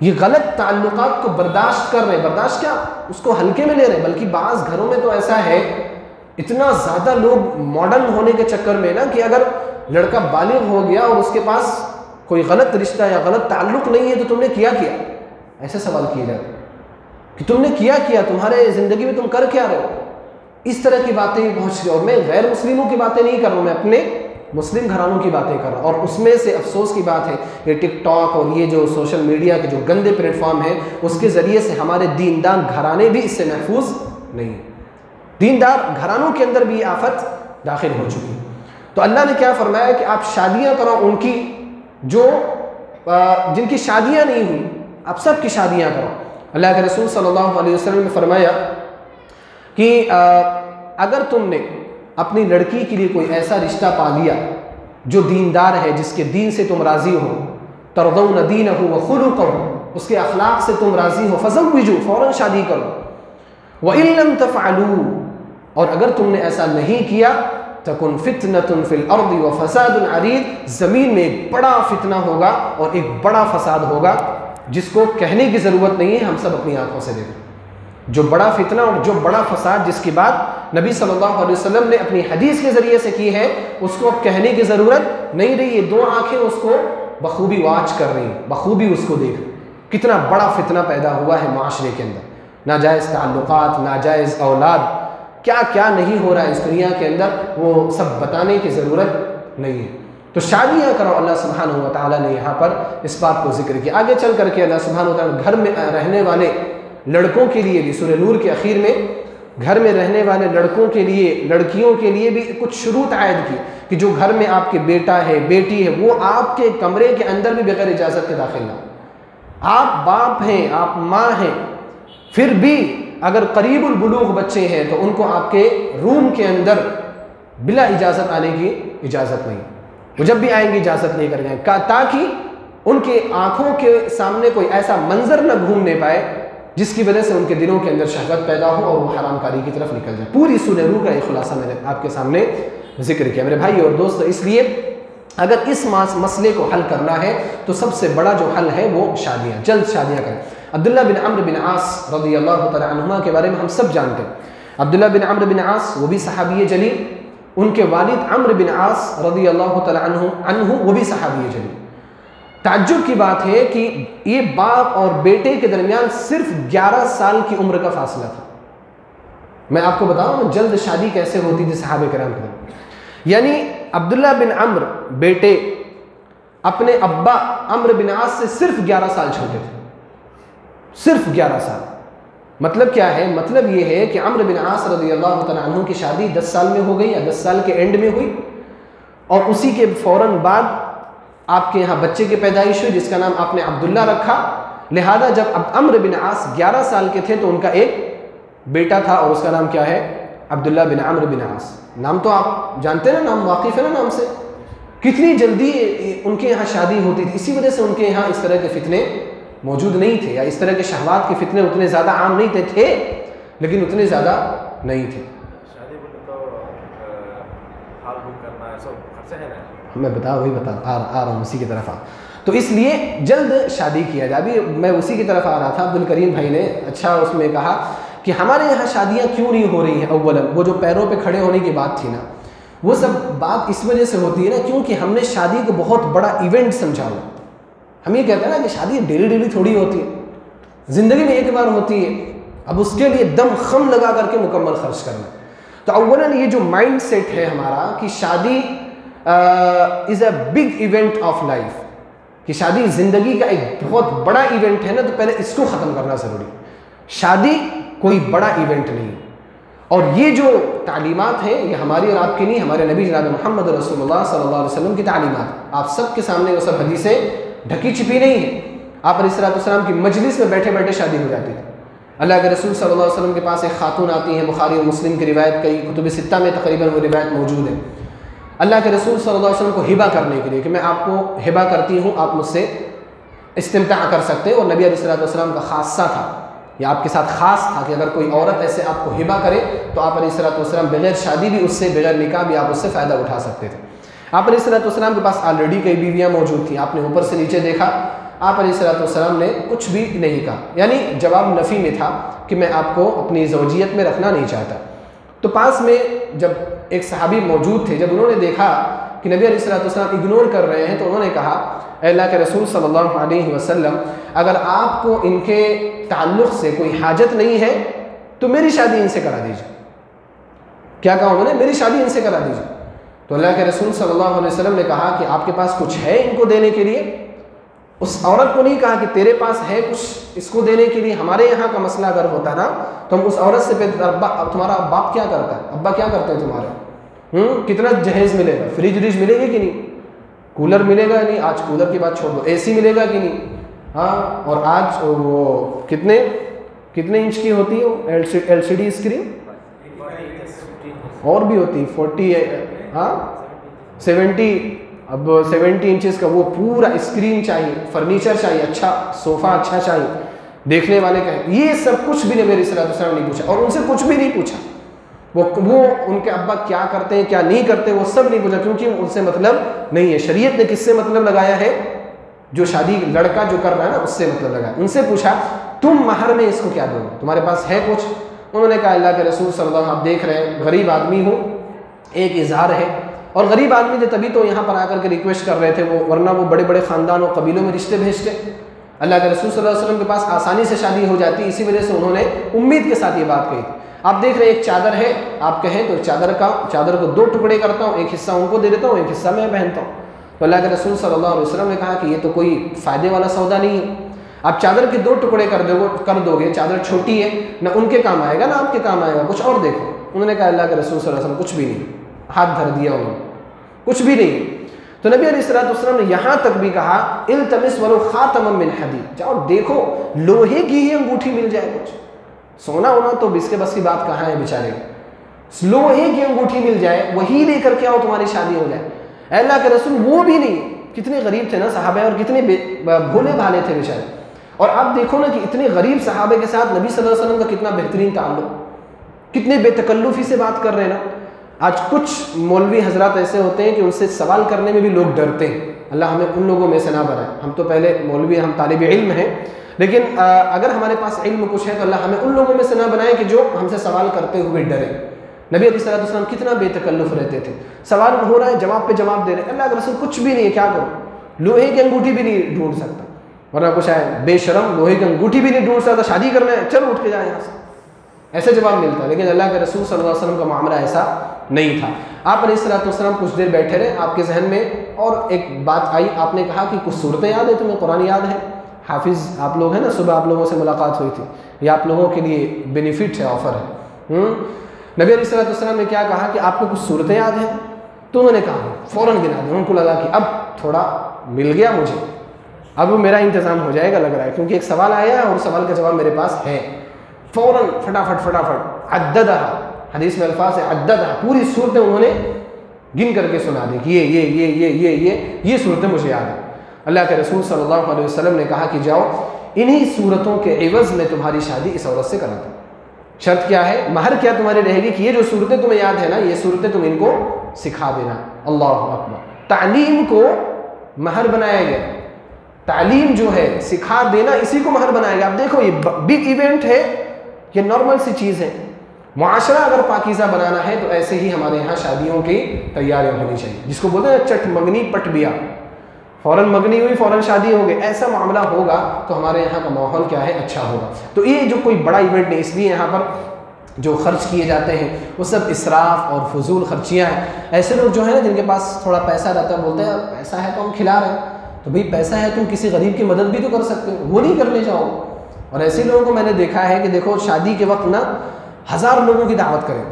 یہ غلط تعلقات کو برداشت کر رہے ہیں. برداشت کیا، اس کو ہلکے میں لے رہے ہیں. بلکہ بعض گھروں میں تو ایسا ہے، اتنا زیادہ لوگ ماڈرن ہونے کے چکر میں نا، کہ اگر لڑکا بالغ ہو گیا اور اس کے پاس کوئی غلط رشتہ یا غلط تعلق نہیں ہے تو تم نے کیا ایسے سوال کیے جاتے کہ تم نے کیا تمہارے زندگی میں تم کر کیا رہے ہو. اس طرح کی باتیں پہنچ گئی. اور میں غیر مسلموں کی باتیں نہیں کر رہا ہوں، میں اپنے مسلم گھرانوں کی باتیں کر رہا ہوں. اور اس میں سے افسوس کی بات ہے، یہ ٹک ٹاک اور یہ جو سوشل میڈیا کے جو گندے پلیٹ فارم ہیں، اس کے ذریعے سے ہمارے دیندار گھرانے بھی اس سے محفوظ نہیں ہیں. دیندار گھرانوں کے اندر بھی یہ آفت داخل ہو چکی. تو اللہ نے کیا فرمایا کہ آپ شادیاں کرو ان کی جو جن کی شادیاں نہیں ہوئی، آپ سب کی شادیاں کرو. اللہ کے رسول صلی اللہ علیہ وسلم نے فرمایا کہ اگر تم نے اپنی لڑکی کے لیے کوئی ایسا رشتہ پا لیا جو دیندار ہے، جس کے دین سے تم راضی ہو، ترضون دینہ وخلقہ، اس کے اخلاق سے تم راضی ہو، فزوجوا، فوراً شادی کرو. وَإِن لَمْ تَفْعَلُوا، اور اگر تم نے ایسا نہیں کیا، تَكُنْ فِتْنَةٌ فِي الْأَرْضِ وَفَسَادٌ عَرِيضٌ، زمین میں ایک بڑا فتنہ ہوگا اور ایک بڑا فساد ہوگا جس کو کہنے کی ضرورت نہیں ہے، ہم سب اپنی آنکھوں سے دیکھیں. جو بڑا فتنہ اور جو بڑا فساد جس کی بات نبی صلی اللہ علیہ وسلم نے اپنی حدیث کے ذریعے سے کی ہے، اس کو اب کہنے کی ضرورت نہیں رہی. یہ 2 آنکھیں اس کو بخوبی واچ کر رہی ہیں، بخوبی اس کو دیکھ. کتنا بڑا فتنہ پیدا ہوا ہے معاشرے کے اندر، ناجائز تعلقات، ناجائز اولاد، کیا کیا نہیں ہو رہا ہے اس دنیا کے اندر، وہ سب بتانے کی ضرورت نہیں ہے. تو شادیاں کرو. اللہ سبحانہ و تعالیٰ نے یہاں پر اس بات کو ذکر کیا. آگے چل کر کے اللہ سبحانہ و تعالیٰ گھر میں رہنے والے لڑکوں کے لیے بھی سورہ نور کے اخیر میں گھر میں رہنے والے لڑکوں کے لیے، لڑکیوں کے لیے بھی کچھ شروط عائد کی کہ جو گھر میں آپ کے بیٹا ہے، بیٹی ہے، وہ آپ کے کمرے کے اندر بھی بغیر اجازت کے داخل نہ ہو. آپ باپ ہیں، آپ ماں ہیں، پھر بھی اگر قریب البلوغ بچے ہیں تو ان کو آپ کے روم کے اندر بلا اجازت آنے کی اجازت نہیں. وہ جب بھی آئیں گے اجازت لے کر جائیں، تاکہ ان کے آنکھوں کے سامنے کوئی ایسا منظر نہ گھومنے پائے جس کی وجہ سے ان کے دلوں کے اندر شہوت پیدا ہو اور وہ حرام کاری کی طرف نکل جائے. پوری سورہ نور کا ایک خلاصہ میں نے آپ کے سامنے ذکر کیا. میرے بھائی اور دوست، اس لیے اگر اس مسئلے کو حل کرنا ہے تو سب سے بڑا جو حل ہے وہ شادیاں، جلد شادیاں کریں. عبداللہ بن عمرو بن عاص رضی اللہ تعالی عنہما کے بارے میں ہم سب جانتے ہیں. عبداللہ بن عمرو بن عاص وہ بھی صحابی جلیل، ان کے والد عمرو بن عاص رضی اللہ تعالی عنہ وہ بھی صحابی جلیل. تعجب کی بات ہے کہ یہ باپ اور بیٹے کے درمیان صرف 11 سال کی عمر کا فاصلہ تھا. میں آپ کو بتاؤں جلد شادی کیسے ہوتی تھی صحابہ کرام کے درمیان. یعنی عبداللہ بن عمرو بیٹے اپنے ابا عمرو بن عاص سے صرف 11 سال چھوٹے تھے، صرف 11 سال. مطلب کیا ہے؟ مطلب یہ ہے کہ عمرو بن عاص رضی اللہ تعالیٰ عنہ کی شادی 10 سال میں ہو گئی یا 10 سال کے اینڈ میں ہوئی، اور اسی کے فوراً بعد آپ کے یہاں بچے کی پیدائش ہوئی جس کا نام آپ نے عبداللہ رکھا. لہذا جب عمرو بن عاص 11 سال کے تھے تو ان کا ایک بیٹا تھا اور اس کا نام کیا ہے؟ عبداللہ بن عمرو بن عاص. نام تو آپ جانتے ہیں نا، نام واقف ہے نا نام سے. کتنی جلدی ان کے یہاں شادی ہوتی تھی، اسی وجہ سے ان کے یہاں اس طرح کے فتنے موجود نہیں تھے، یا اس طرح کے شہوات کے فتنے اتنے زیادہ عام نہیں تھے لیکن اتنے زیادہ نہیں تھے. میں وہی بتا آ رہا ہوں اسی کی طرف تو اس لیے جلد شادی کیا جائے. ابھی میں اسی کی طرف آ رہا تھا. عبدالکریم بھائی نے اچھا اس میں کہا کہ ہمارے یہاں شادیاں کیوں نہیں ہو رہی ہیں. اولاً وہ جو پیروں پہ کھڑے ہونے کی بات تھی نا، وہ سب بات اس وجہ سے ہوتی ہے نا کیونکہ ہم نے شادی کو بہت بڑا ایونٹ سمجھا ہوا. ہم یہ کہتے ہیں نا کہ شادی ڈیلی تھوڑی ہوتی ہے، زندگی میں ایک بار ہوتی ہے، اب اس کے لیے دم خم لگا کر کے مکمل خرچ کرنا. تو اولاً یہ جو مائنڈ سیٹ ہے ہمارا کہ شادی is a big event of life, کہ شادی زندگی کا ایک بہت بڑا ایونٹ ہے نا، تو پہلے اس کو ختم کرنا ضروری. شادی کوئی بڑا ایونٹ نہیں. اور یہ جو تعلیمات ہیں یہ ہماری اور آپ کی نہیں، ہمارے نبی جناب محمد رسول اللہ صلی اللہ علیہ وسلم کی تعلیمات. آپ سب کے سامنے وہ سب حدیثیں ڈھکی چھپی نہیں ہیں. آپ علیہ السلام کی مجلس میں بیٹھے بیٹھے شادی ہو جاتی تھی. اللہ کے رسول صلی اللہ علیہ وسلم کے پاس ایک خاتون آتی ہیں، بخاری اور مسلم کی روایت، کئی کتب ستہ میں تقریباً وہ روایت موجود ہے. اللہ کے رسول صلی اللہ علیہ وسلم کو ہبہ کرنے کے لیے کہ میں آپ کو ہبہ کرتی ہوں، آپ مجھ سے استمتاع کر سکتے ہیں. اور نبی علیہ السلام کا خاصہ تھا، یہ آپ کے ساتھ خاص تھا کہ اگر کوئی عورت ایسے آپ کو ہبہ کرے تو آپ علیہ السلام بغیر شادی بھی اس سے، بغیر نکاح بھی آپ اس سے فائدہ اٹھا سکتے تھے. آپ علیہ السلام کے پاس آلریڈی کئی بیویاں موجود تھیں. آپ نے اوپر سے نیچے دیکھا آپ علیہ الصلوۃ والسلام نے کچھ بھی نہیں کہا، یعنی جواب نفی میں تھا کہ میں آپ کو اپنی زوجیت میں رکھنا نہیں چاہتا۔ تو پاس میں جب ایک صحابی موجود تھے، جب انہوں نے دیکھا کہ نبی علیہ الصلوۃ والسلام اگنور کر رہے ہیں، تو انہوں نے کہا اے اللہ کے رسول صلی اللہ علیہ وسلم، اگر آپ کو ان کے تعلق سے کوئی حاجت نہیں ہے تو میری شادی ان سے کرا دیجیے۔ کیا کہا انہوں نے؟ میری شادی ان سے کرا دیجیے۔ تو اللہ کے رسول صلی اللہ علیہ وسلم نے کہا کہ آپ کے پاس کچھ ہے ان کو دینے کے لیے؟ اس عورت کو نہیں کہا کہ تیرے پاس ہے کچھ اس کو دینے کے لیے۔ ہمارے یہاں کا مسئلہ اگر ہوتا نا تو ہم اس عورت سے تمہارا باپ کیا کرتا ہے، ابا کیا کرتے ہیں تمہارے، کتنا جہیز ملے گا، فریج وریج ملے گی کہ نہیں، کولر ملے گا نہیں، آج کولر کی بات چھوڑ دو، اے سی ملے گا کہ نہیں، ہاں، اور آج وہ کتنے انچ کی ہوتی ہے وہ ایل سی ڈی اسکرین، اور بھی ہوتی 40 ہاں 70، اب 70 انچز کا وہ پورا اسکرین چاہیے، فرنیچر چاہیے، اچھا صوفہ اچھا چاہیے، دیکھنے والے کا ہے۔ یہ سب کچھ بھی نبی صلی اللہ علیہ وسلم نے پوچھا، اور ان سے کچھ بھی نہیں پوچھا، وہ ان کے ابا کیا کرتے ہیں کیا نہیں کرتے وہ سب نہیں پوچھا، کیونکہ ان سے مطلب نہیں ہے۔ شریعت نے کس سے مطلب لگایا ہے؟ جو شادی لڑکا جو کر رہا ہے نا اس سے مطلب لگایا۔ ان سے پوچھا تم مہر میں اس کو کیا دو گے، تمہارے پاس ہے کچھ؟ انہوں نے کہا اللہ کے رسول صلی اللہ علیہ وسلم آپ دیکھ رہے ہیں غریب آدمی ہوں، ایک اظہار ہے، اور غریب آدمی تھے تبھی تو یہاں پر آ کر کے ریکویسٹ کر رہے تھے، وہ ورنہ وہ بڑے بڑے خاندان و قبیلوں میں رشتے بھیجتے۔ اللہ کے رسول صلی اللہ علیہ وسلم کے پاس آسانی سے شادی ہو جاتی، اسی وجہ سے انہوں نے امید کے ساتھ یہ بات کہی تھی۔ آپ دیکھ رہے ہیں ایک چادر ہے، آپ کہیں تو چادر کو 2 ٹکڑے کرتا ہوں، ایک حصہ ان کو دے دیتا ہوں، ایک حصہ میں پہنتا ہوں۔ تو اللہ کے رسول صلی اللہ علیہ وسلم نے کہا کہ یہ تو کوئی فائدے والا سودا نہیں ہے، آپ چادر کے 2 ٹکڑے کر دو گے، چادر چھوٹی ہے، نہ ان کے کام آئے گا نہ آپ کے کام آئے گا، کچھ اور دیکھو۔ انہوں نے کہا اللہ کے رسول صلی اللہ علیہ وسلم کچھ بھی نہیں، ہاتھ دھر دیا انہوں نے، کچھ بھی نہیں۔ تو نبی علیہ الصلوۃ والسلام نے یہاں تک بھی کہا التمس ولو خاتما من حدید، جاؤ دیکھو لوہے کی ہی انگوٹھی مل جائے، کچھ سونا ہونا تو اس کے بس کی بات کہاں ہے بیچارے، لوہے کی انگوٹھی مل جائے وہی لے کر کے آؤ تمہاری شادی ہو جائے۔ اے اللہ کے رسول وہ بھی نہیں، کتنے غریب تھے نا صحابہ، اور کتنے بھولے بھالے تھے بیچارے۔ اور آپ دیکھو نا کہ اتنے غریب صحابہ کے ساتھ نبی صلی اللہ علیہ وسلم کا کتنا بہترین تعلق، کتنے بے تکلفی سے بات کر رہے ہیں نا۔ آج کچھ مولوی حضرات ایسے ہوتے ہیں کہ ان سے سوال کرنے میں بھی لوگ ڈرتے ہیں، اللہ ہمیں ان لوگوں میں سے نہ بنائے۔ ہم تو پہلے مولوی، ہم طالب علم ہیں، لیکن اگر ہمارے پاس علم کچھ ہے تو اللہ ہمیں ان لوگوں میں سے نہ بنائے کہ جو ہم سے سوال کرتے ہوئے ڈرے۔ نبی علیہ الصلوۃ والسلام کتنا بے تکلف رہتے تھے، سوال ہو رہا ہے جواب پہ جواب دے رہے ہیں، اللہ کے رسول کچھ بھی نہیں ہے، کیا کرو، لوہے کی انگوٹھی بھی نہیں ڈھونڈ سکتا، ورنہ کچھ ہے بے شرم لوہے کی انگوٹھی بھی نہیں ڈھونڈ سکتا، شادی کرنا ہے چل اٹھ کے جائے یہاں سے، ایسے جواب ملتا ہے۔ لیکن اللہ کے رسول صلی اللہ علیہ وسلم کا معاملہ ایسا نہیں تھا۔ آپ علیہ الصلوۃ والسلام کچھ دیر بیٹھے رہے، آپ کے ذہن میں اور ایک بات آئی، آپ نے کہا کہ کچھ صورتیں یاد ہیں تمہیں، قرآن یاد ہے؟ حافظ آپ لوگ ہیں نا، صبح آپ لوگوں سے ملاقات ہوئی تھی، یہ آپ لوگوں کے لیے بینیفٹ ہے، آفر ہے۔ نبی علیہ الصلوۃ والسلام نے کیا کہا کہ آپ کو کچھ صورتیں یاد ہیں؟ تو انہوں نے کہا فوراً گنا دیا، ان کو لگا کہ اب تھوڑا مل گیا مجھے، اب میرا انتظام ہو جائے گا لگ رہا ہے، کیونکہ ایک سوال آیا ہے اور سوال کا جواب میرے پاس ہے۔ فوراً فٹافٹ عددہ، حدیث میں الفاظ ہے عددہ، پوری صورتیں انہوں نے گن کر کے سنا دی کہ یہ صورتیں مجھے یاد ہیں۔ اللہ کے رسول صلی اللہ علیہ وسلم نے کہا کہ جاؤ انہی صورتوں کے عوض میں تمہاری شادی اس عورت سے کراتا ہوں۔ شرط کیا ہے؟ مہر کیا تمہاری رہے گی کہ یہ جو صورتیں تمہیں یاد ہے نا، یہ صورتیں تم ان کو سکھا دینا۔ اللہ اکبر، تعلیم کو مہر بنایا گیا، تعلیم جو ہے سکھا دینا اسی کو مہر بنایا گیا۔ اب دیکھو یہ بگ ایونٹ ہے، یہ نارمل سی چیز ہے۔ معاشرہ اگر پاکیزہ بنانا ہے تو ایسے ہی ہمارے یہاں شادیوں کی تیاریاں ہونی چاہیے، جس کو بولتے ہیں چٹ منگنی پٹ بیا، فوراً منگنی ہوئی فوراً شادی ہو گئی، ایسا معاملہ ہوگا تو ہمارے یہاں کا ماحول کیا ہے؟ اچھا ہوگا۔ تو یہ جو کوئی بڑا ایونٹ نہیں، اس لیے یہاں پر جو خرچ کیے جاتے ہیں وہ سب اسراف اور فضول خرچیاں ہیں۔ ایسے لوگ جو ہیں نا جن کے پاس تھوڑا پیسہ رہتا ہے، بولتے ہیں پیسہ ہے تو ہم کھلا رہے ہیں، تو بھئی پیسہ ہے تم کسی غریب کی مدد بھی تو کر سکتے ہو، وہ نہیں کرنے جاؤ۔ اور ایسے لوگوں کو میں نے دیکھا ہے کہ دیکھو شادی کے وقت نا 1000 لوگوں کی دعوت کریں،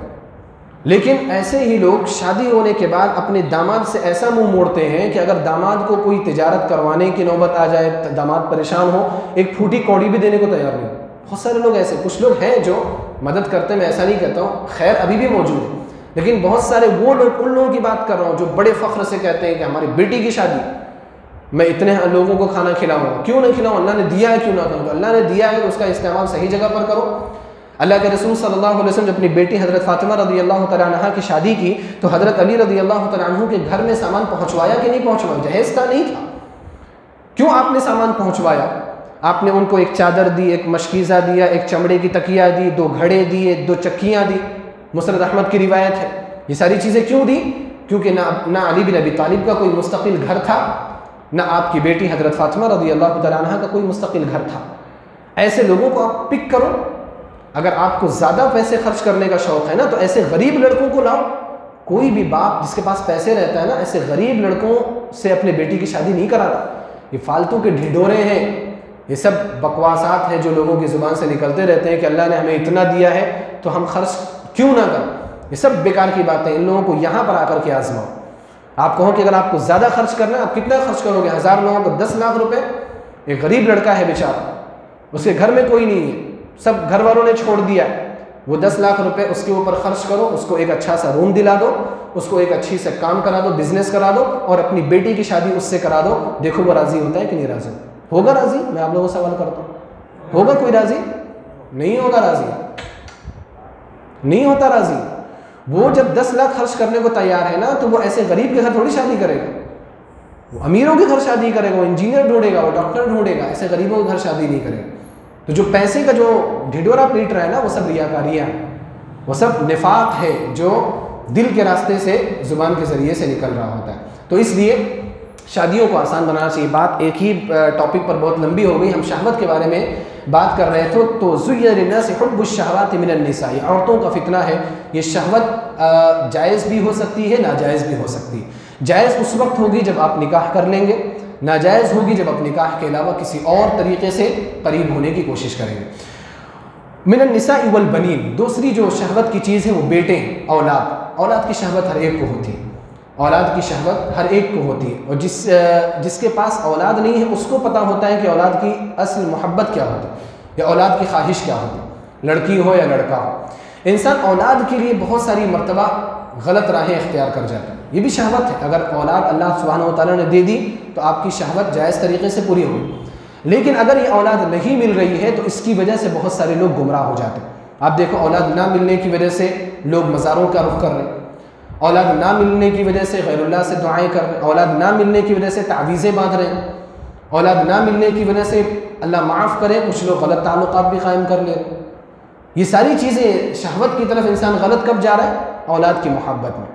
لیکن ایسے ہی لوگ شادی ہونے کے بعد اپنے داماد سے ایسا منہ موڑتے ہیں کہ اگر داماد کو کوئی تجارت کروانے کی نوبت آ جائے، داماد پریشان ہو، ایک پھوٹی کوڑی بھی دینے کو تیار نہیں۔ بہت سارے لوگ ایسے، کچھ لوگ ہیں جو مدد کرتے ہیں، میں ایسا نہیں کہتا ہوں، خیر ابھی بھی موجود ہے، لیکن بہت سارے وہ لوگ، ان لوگوں کی بات کر رہا ہوں جو بڑے فخر سے کہتے ہیں کہ ہماری بیٹی کی شادی میں اتنے لوگوں کو کھانا کھلاؤں گا، کیوں نہیں کھلاؤں؟ اللہ نے دیا ہے، کیوں نہ کروں؟ اللہ نے دیا ہے تو اس کا استعمال صحیح جگہ پر کرو۔ اللہ کے رسول صلی اللہ علیہ وسلم جب اپنی بیٹی حضرت فاطمہ رضی اللہ تعالیٰ عنہ کی شادی کی تو حضرت علی رضی اللہ تعالیٰ عنہ کے گھر میں سامان پہنچوایا کہ نہیں پہنچوایا؟ جہیز کا نہیں تھا، کیوں آپ نے سامان پہنچوایا؟ آپ نے ان کو ایک چادر دی، ایک مشکیزہ دیا، ایک چمڑے کی تکیہ دی، 2 گھڑے دیے، 2 چکیاں دی، مسند احمد کی روایت ہے۔ یہ ساری چیزیں کیوں دی؟ کیونکہ نہ علی بن ابی طالب کا کوئی مستقل گھر تھا، نہ آپ کی بیٹی حضرت فاطمہ رضی اللہ تعالیٰ عنہ کا کوئی مستقل گھر تھا۔ ایسے لوگوں کو آپ پک کرو۔ اگر آپ کو زیادہ پیسے خرچ کرنے کا شوق ہے نا تو ایسے غریب لڑکوں کو لاؤ۔ کوئی بھی باپ جس کے پاس پیسے رہتا ہے نا ایسے غریب لڑکوں سے اپنے بیٹی کی شادی نہیں کراتا۔ یہ فالتو کے ڈھڈورے ہیں، یہ سب بکواسات ہیں جو لوگوں کی زبان سے نکلتے رہتے ہیں کہ اللہ نے ہمیں اتنا دیا ہے تو ہم خرچ کیوں نہ کریں۔ یہ سب بیکار کی باتیں، ان لوگوں کو یہاں پر آ کر کے آزماؤ۔ آپ کہو کہ اگر آپ کو زیادہ خرچ کرنا ہے آپ کتنا خرچ کرو گے؟ 1000 لوگوں کو 10 لاکھ روپے۔ ایک غریب لڑکا ہے بیچارہ، اس کے گھر میں کوئی نہیں ہے، سب گھر والوں نے چھوڑ دیا، وہ 10 لاکھ روپے اس کے اوپر خرچ کرو، اس کو ایک اچھا سا روم دلا دو، اس کو ایک اچھی سے کام کرا دو، بزنس کرا دو، اور اپنی بیٹی کی شادی اس سے کرا دو۔ دیکھو وہ راضی ہوتا ہے کہ نہیں راضی ہوگا؟ راضی؟ میں آپ لوگوں سے سوال کرتا ہوں، ہوگا کوئی راضی؟ نہیں ہوگا راضی، نہیں ہوتا راضی۔ وہ جب 10 لاکھ خرچ کرنے کو تیار ہے نا تو وہ ایسے غریب کے گھر تھوڑی شادی کرے گا، وہ امیروں کے گھر شادی کرے گا، وہ انجینئر ڈھونڈے گا، وہ ڈاکٹر ڈھونڈے گا، ایسے غریبوں کے گھر شادی نہیں کرے گا۔ تو جو پیسے کا جو ڈھڈورا پیٹ رہا ہے نا وہ سب ریاکاریاں، وہ سب نفاق ہے جو دل کے راستے سے زبان کے ذریعے سے نکل رہا ہوتا ہے۔ تو اس لیے شادیوں کو آسان بنانا چاہیے۔ بات ایک ہی ٹاپک پر بہت لمبی ہو گئی، ہم شہوت کے بارے میں بات کر رہے تھے۔ تو زُیّنَ لِلنَّاسِ حُبُّ الشَّهَوَاتِ مِنَ النِّسَاءِ، عورتوں کا فتنہ ہے۔ یہ شہوت جائز بھی ہو سکتی ہے، ناجائز بھی ہو سکتی ہے۔ جائز اس وقت ہوگی جب آپ نکاح کر لیں گے، ناجائز ہوگی جب آپ نکاح کے علاوہ کسی اور طریقے سے قریب ہونے کی کوشش کریں گے۔ من النساء والبنین، دوسری جو شہوت کی چیز ہے وہ بیٹے ہیں، اولاد کی شہوت ہر ایک کو ہوتی ہے، اولاد کی شہوت ہر ایک کو ہوتی ہے، اور جس کے پاس اولاد نہیں ہے اس کو پتہ ہوتا ہے کہ اولاد کی اصل محبت کیا ہوتی ہے یا اولاد کی خواہش کیا ہوتی ہے، لڑکی ہو یا لڑکا ہو۔ انسان اولاد کے لیے بہت ساری مرتبہ غلط راہیں اختیار کر جاتا ہے، یہ بھی شہوت ہے۔ اگر اولاد اللہ سبحانہ و تعالیٰ نے دے دی تو آپ کی شہوت جائز طریقے سے پوری ہوگی، لیکن اگر یہ اولاد نہیں مل رہی ہے تو اس کی وجہ سے بہت سارے لوگ گمراہ ہو جاتے ہیں۔ آپ دیکھو اولاد نہ ملنے کی وجہ سے لوگ مزاروں کا رخ کر رہے ہیں، اولاد نہ ملنے کی وجہ سے غیر اللہ سے دعائیں کر رہے ہیں، اولاد نہ ملنے کی وجہ سے تعویذیں باندھ رہے ہیں، اولاد نہ ملنے کی وجہ سے اللہ معاف کرے کچھ لوگ غلط تعلقات بھی قائم کر لے رہے ہیں۔ یہ ساری چیزیں شہوت کی طرف انسان غلط کب جا رہا ہے؟ اولاد کی محبت میں۔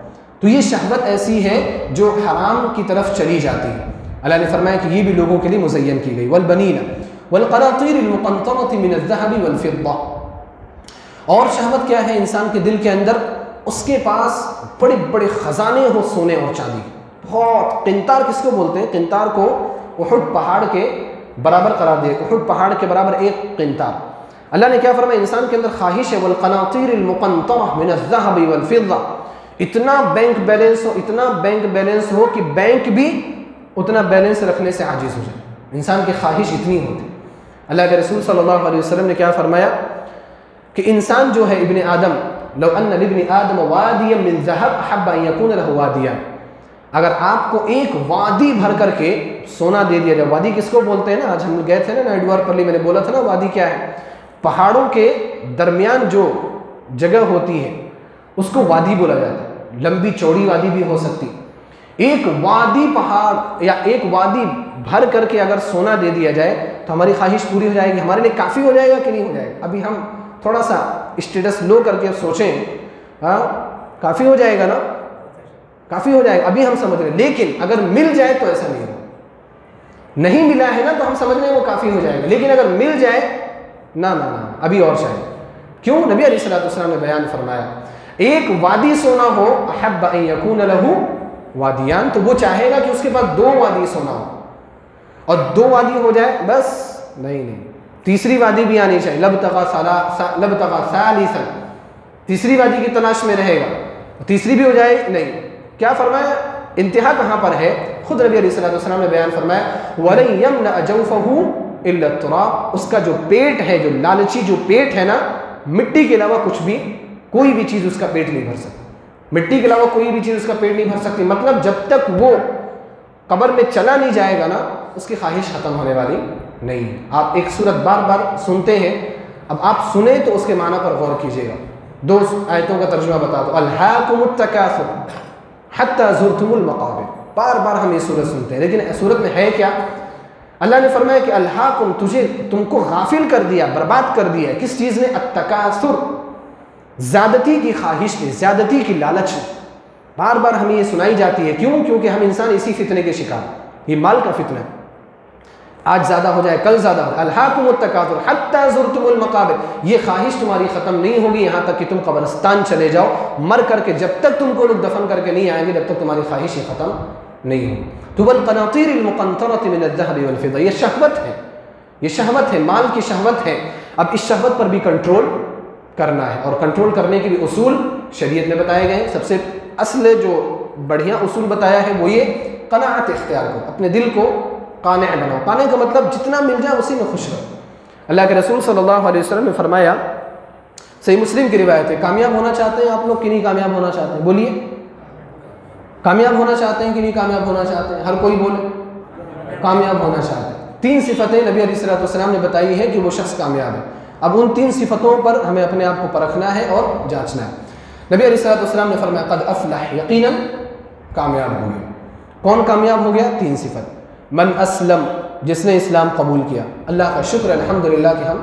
تو یہ شہوت ایسی ہے جو حرام کی طرف چلی جاتی ہے۔ اللہ نے فرمایا کہ یہ بھی لوگوں کے لیے مزین کی گئی۔ والبنین والقناطیر المقنطرۃ من الذهب والفضہ، اور شہوت کیا ہے انسان کے دل کے اندر؟ اس کے پاس بڑے بڑے خزانے ہو سونے اور چاندی کے، بہت۔ قنطار کس کو بولتے ہیں؟ قنطار کو احد پہاڑ کے برابر قرار دے، احد پہاڑ کے برابر ایک قنطار۔ اللہ نے کیا فرمایا؟ انسان کے اندر خواہش ہے والقناطیر المقنطرۃ من الذهب والفضہ، اتنا بینک بیلنس ہو، اتنا بینک بیلنس ہو کہ بینک بھی اتنا بیلنس رکھنے سے عاجز ہو جائے، انسان کی خواہش اتنی ہوتی۔ اللہ کے رسول صلی اللہ علیہ وسلم نے کیا فرمایا کہ انسان جو ہے ابن آدم، لو ان لابن آدم وادیا من ذهب احب ان يكون له وادیا، اگر آپ کو ایک وادی بھر کر کے سونا دے دیا جائے۔ وادی کس کو بولتے ہیں نا؟ آج ہم گئے تھے نا نائڈوار پرلی، میں نے بولا تھا نا وادی کیا ہے؟ پہاڑوں کے درمیان جو جگہ ہوتی ہے اس کو وادی بولا جاتا ہے، لمبی چوڑی وادی بھی ہو سکتی۔ ایک وادی پہاڑ یا ایک وادی بھر کر کے اگر سونا دے دیا جائے تو ہماری خواہش پوری ہو جائے گی، ہمارے لیے کافی ہو جائے گا کہ نہیں ہو جائے گا؟ ابھی ہم تھوڑا سا اسٹیٹس لو کر کے سوچیں، ہاں کافی ہو جائے گا نا؟ کافی ہو جائے گا، ابھی ہم سمجھ رہے ہیں۔ لیکن اگر مل جائے تو ایسا نہیں ہوگا، نہیں ملا ہے نا تو ہم سمجھ رہے ہیں وہ کافی ہو جائے گا، لیکن اگر مل جائے نہ ابھی اور شاید۔ کیوں؟ نبی علیہ الصلوۃ والسلام نے بیان فرمایا ایک وادی سونا ہو احب ان یکون لہ وادیان، تو وہ چاہے گا کہ اس کے پاس 2 وادی سونا ہو، اور 2 وادی ہو جائے بس نہیں، تیسری وادی بھی آنی چاہیے۔ لبتغى ثالثا، تیسری وادی کی تلاش میں رہے گا، تیسری بھی ہو جائے نہیں۔ کیا فرمایا؟ انتہا کہاں پر ہے؟ خود نبی علیہ الصلوۃ والسلام نے بیان فرمایا وَلَن يَمْلَأَ جَوْفَهُ إِلَّا التُّرَابُ، اس کا جو پیٹ ہے، جو لالچی جو پیٹ ہے نا، مٹی کے علاوہ کچھ بھی، کوئی بھی چیز اس کا پیٹ نہیں بھر سکتی، مٹی کے علاوہ کوئی بھی چیز اس کا پیٹ نہیں بھر سکتی۔ مطلب جب تک وہ قبر میں چلا نہیں جائے گا نا اس کی خواہش ختم ہونے والی نہیں۔ آپ ایک صورت بار بار سنتے ہیں، اب آپ سنیں تو اس کے معنی پر غور کیجیے گا۔ 2 آیتوں کا ترجمہ بتا دو۔ الہاکم التکاثر حتی زرتم المقابر، بار بار ہم یہ صورت سنتے ہیں، لیکن صورت میں ہے کیا؟ اللہ نے فرمایا کہ الہاکم تم کو غافل کر دیا، برباد کر دیا. کس چیز نے؟ التکاثر، زیادتی کی خواہش نے، زیادتی کی لالچ نے. بار بار ہمیں یہ سنائی جاتی ہے. کیوں؟ کیونکہ ہم انسان اسی فتنے کے شکار ہیں. یہ مال کا فتنہ ہے، آج زیادہ ہو جائے کل زیادہ ہو جائے. الہاکم التکاثر حتی زرتم المقابر. یہ خواہش تمہاری ختم نہیں ہوگی یہاں تک کہ تم قبرستان چلے جاؤ. مر کر کے جب تک تم کو لوگ دفن کر کے نہیں آئیں گے، جب تک تمہاری خواہش یہ ختم نہیں ہوگی. تو والقناطیر المقنطرۃ من الذهب والفضہ، یہ شہوت ہے، یہ شہوت ہے، مال کی شہوت ہے. اب اس شہوت پر بھی کنٹرول کرنا ہے، اور کنٹرول کرنے کے بھی اصول شریعت میں بتائے گئے ہیں. سب سے اصل جو بڑھیا اصول بتایا ہے وہ یہ قناعت اختیار کرو، اپنے دل کو قانع بناؤ. قانع کا مطلب جتنا مل جائے اسی میں خوش رہو. اللہ کے رسول صلی اللہ علیہ وسلم نے فرمایا، صحیح مسلم کی روایت ہے، کامیاب ہونا چاہتے ہیں آپ لوگ کہ نہیں کامیاب ہونا چاہتے ہیں؟ بولیے، کامیاب ہونا چاہتے ہیں کہ نہیں کامیاب ہونا چاہتے ہیں؟ ہر کوئی بولے، کامیاب ہونا چاہتے ہیں. 3 صفتیں نبی علیہ الصلوۃ والسلام نے بتائی ہے کہ وہ شخص کامیاب ہے. اب ان 3 صفتوں پر ہمیں اپنے آپ کو پرکھنا ہے اور جانچنا ہے. نبی علیہ الصلوۃ والسلام نے فرمایا قد افلح، یقیناً کامیاب ہو گیا. کون کامیاب ہو گیا؟ 3 صفت. من اسلم، جس نے اسلام قبول کیا. اللہ کا شکر الحمدللہ کہ ہم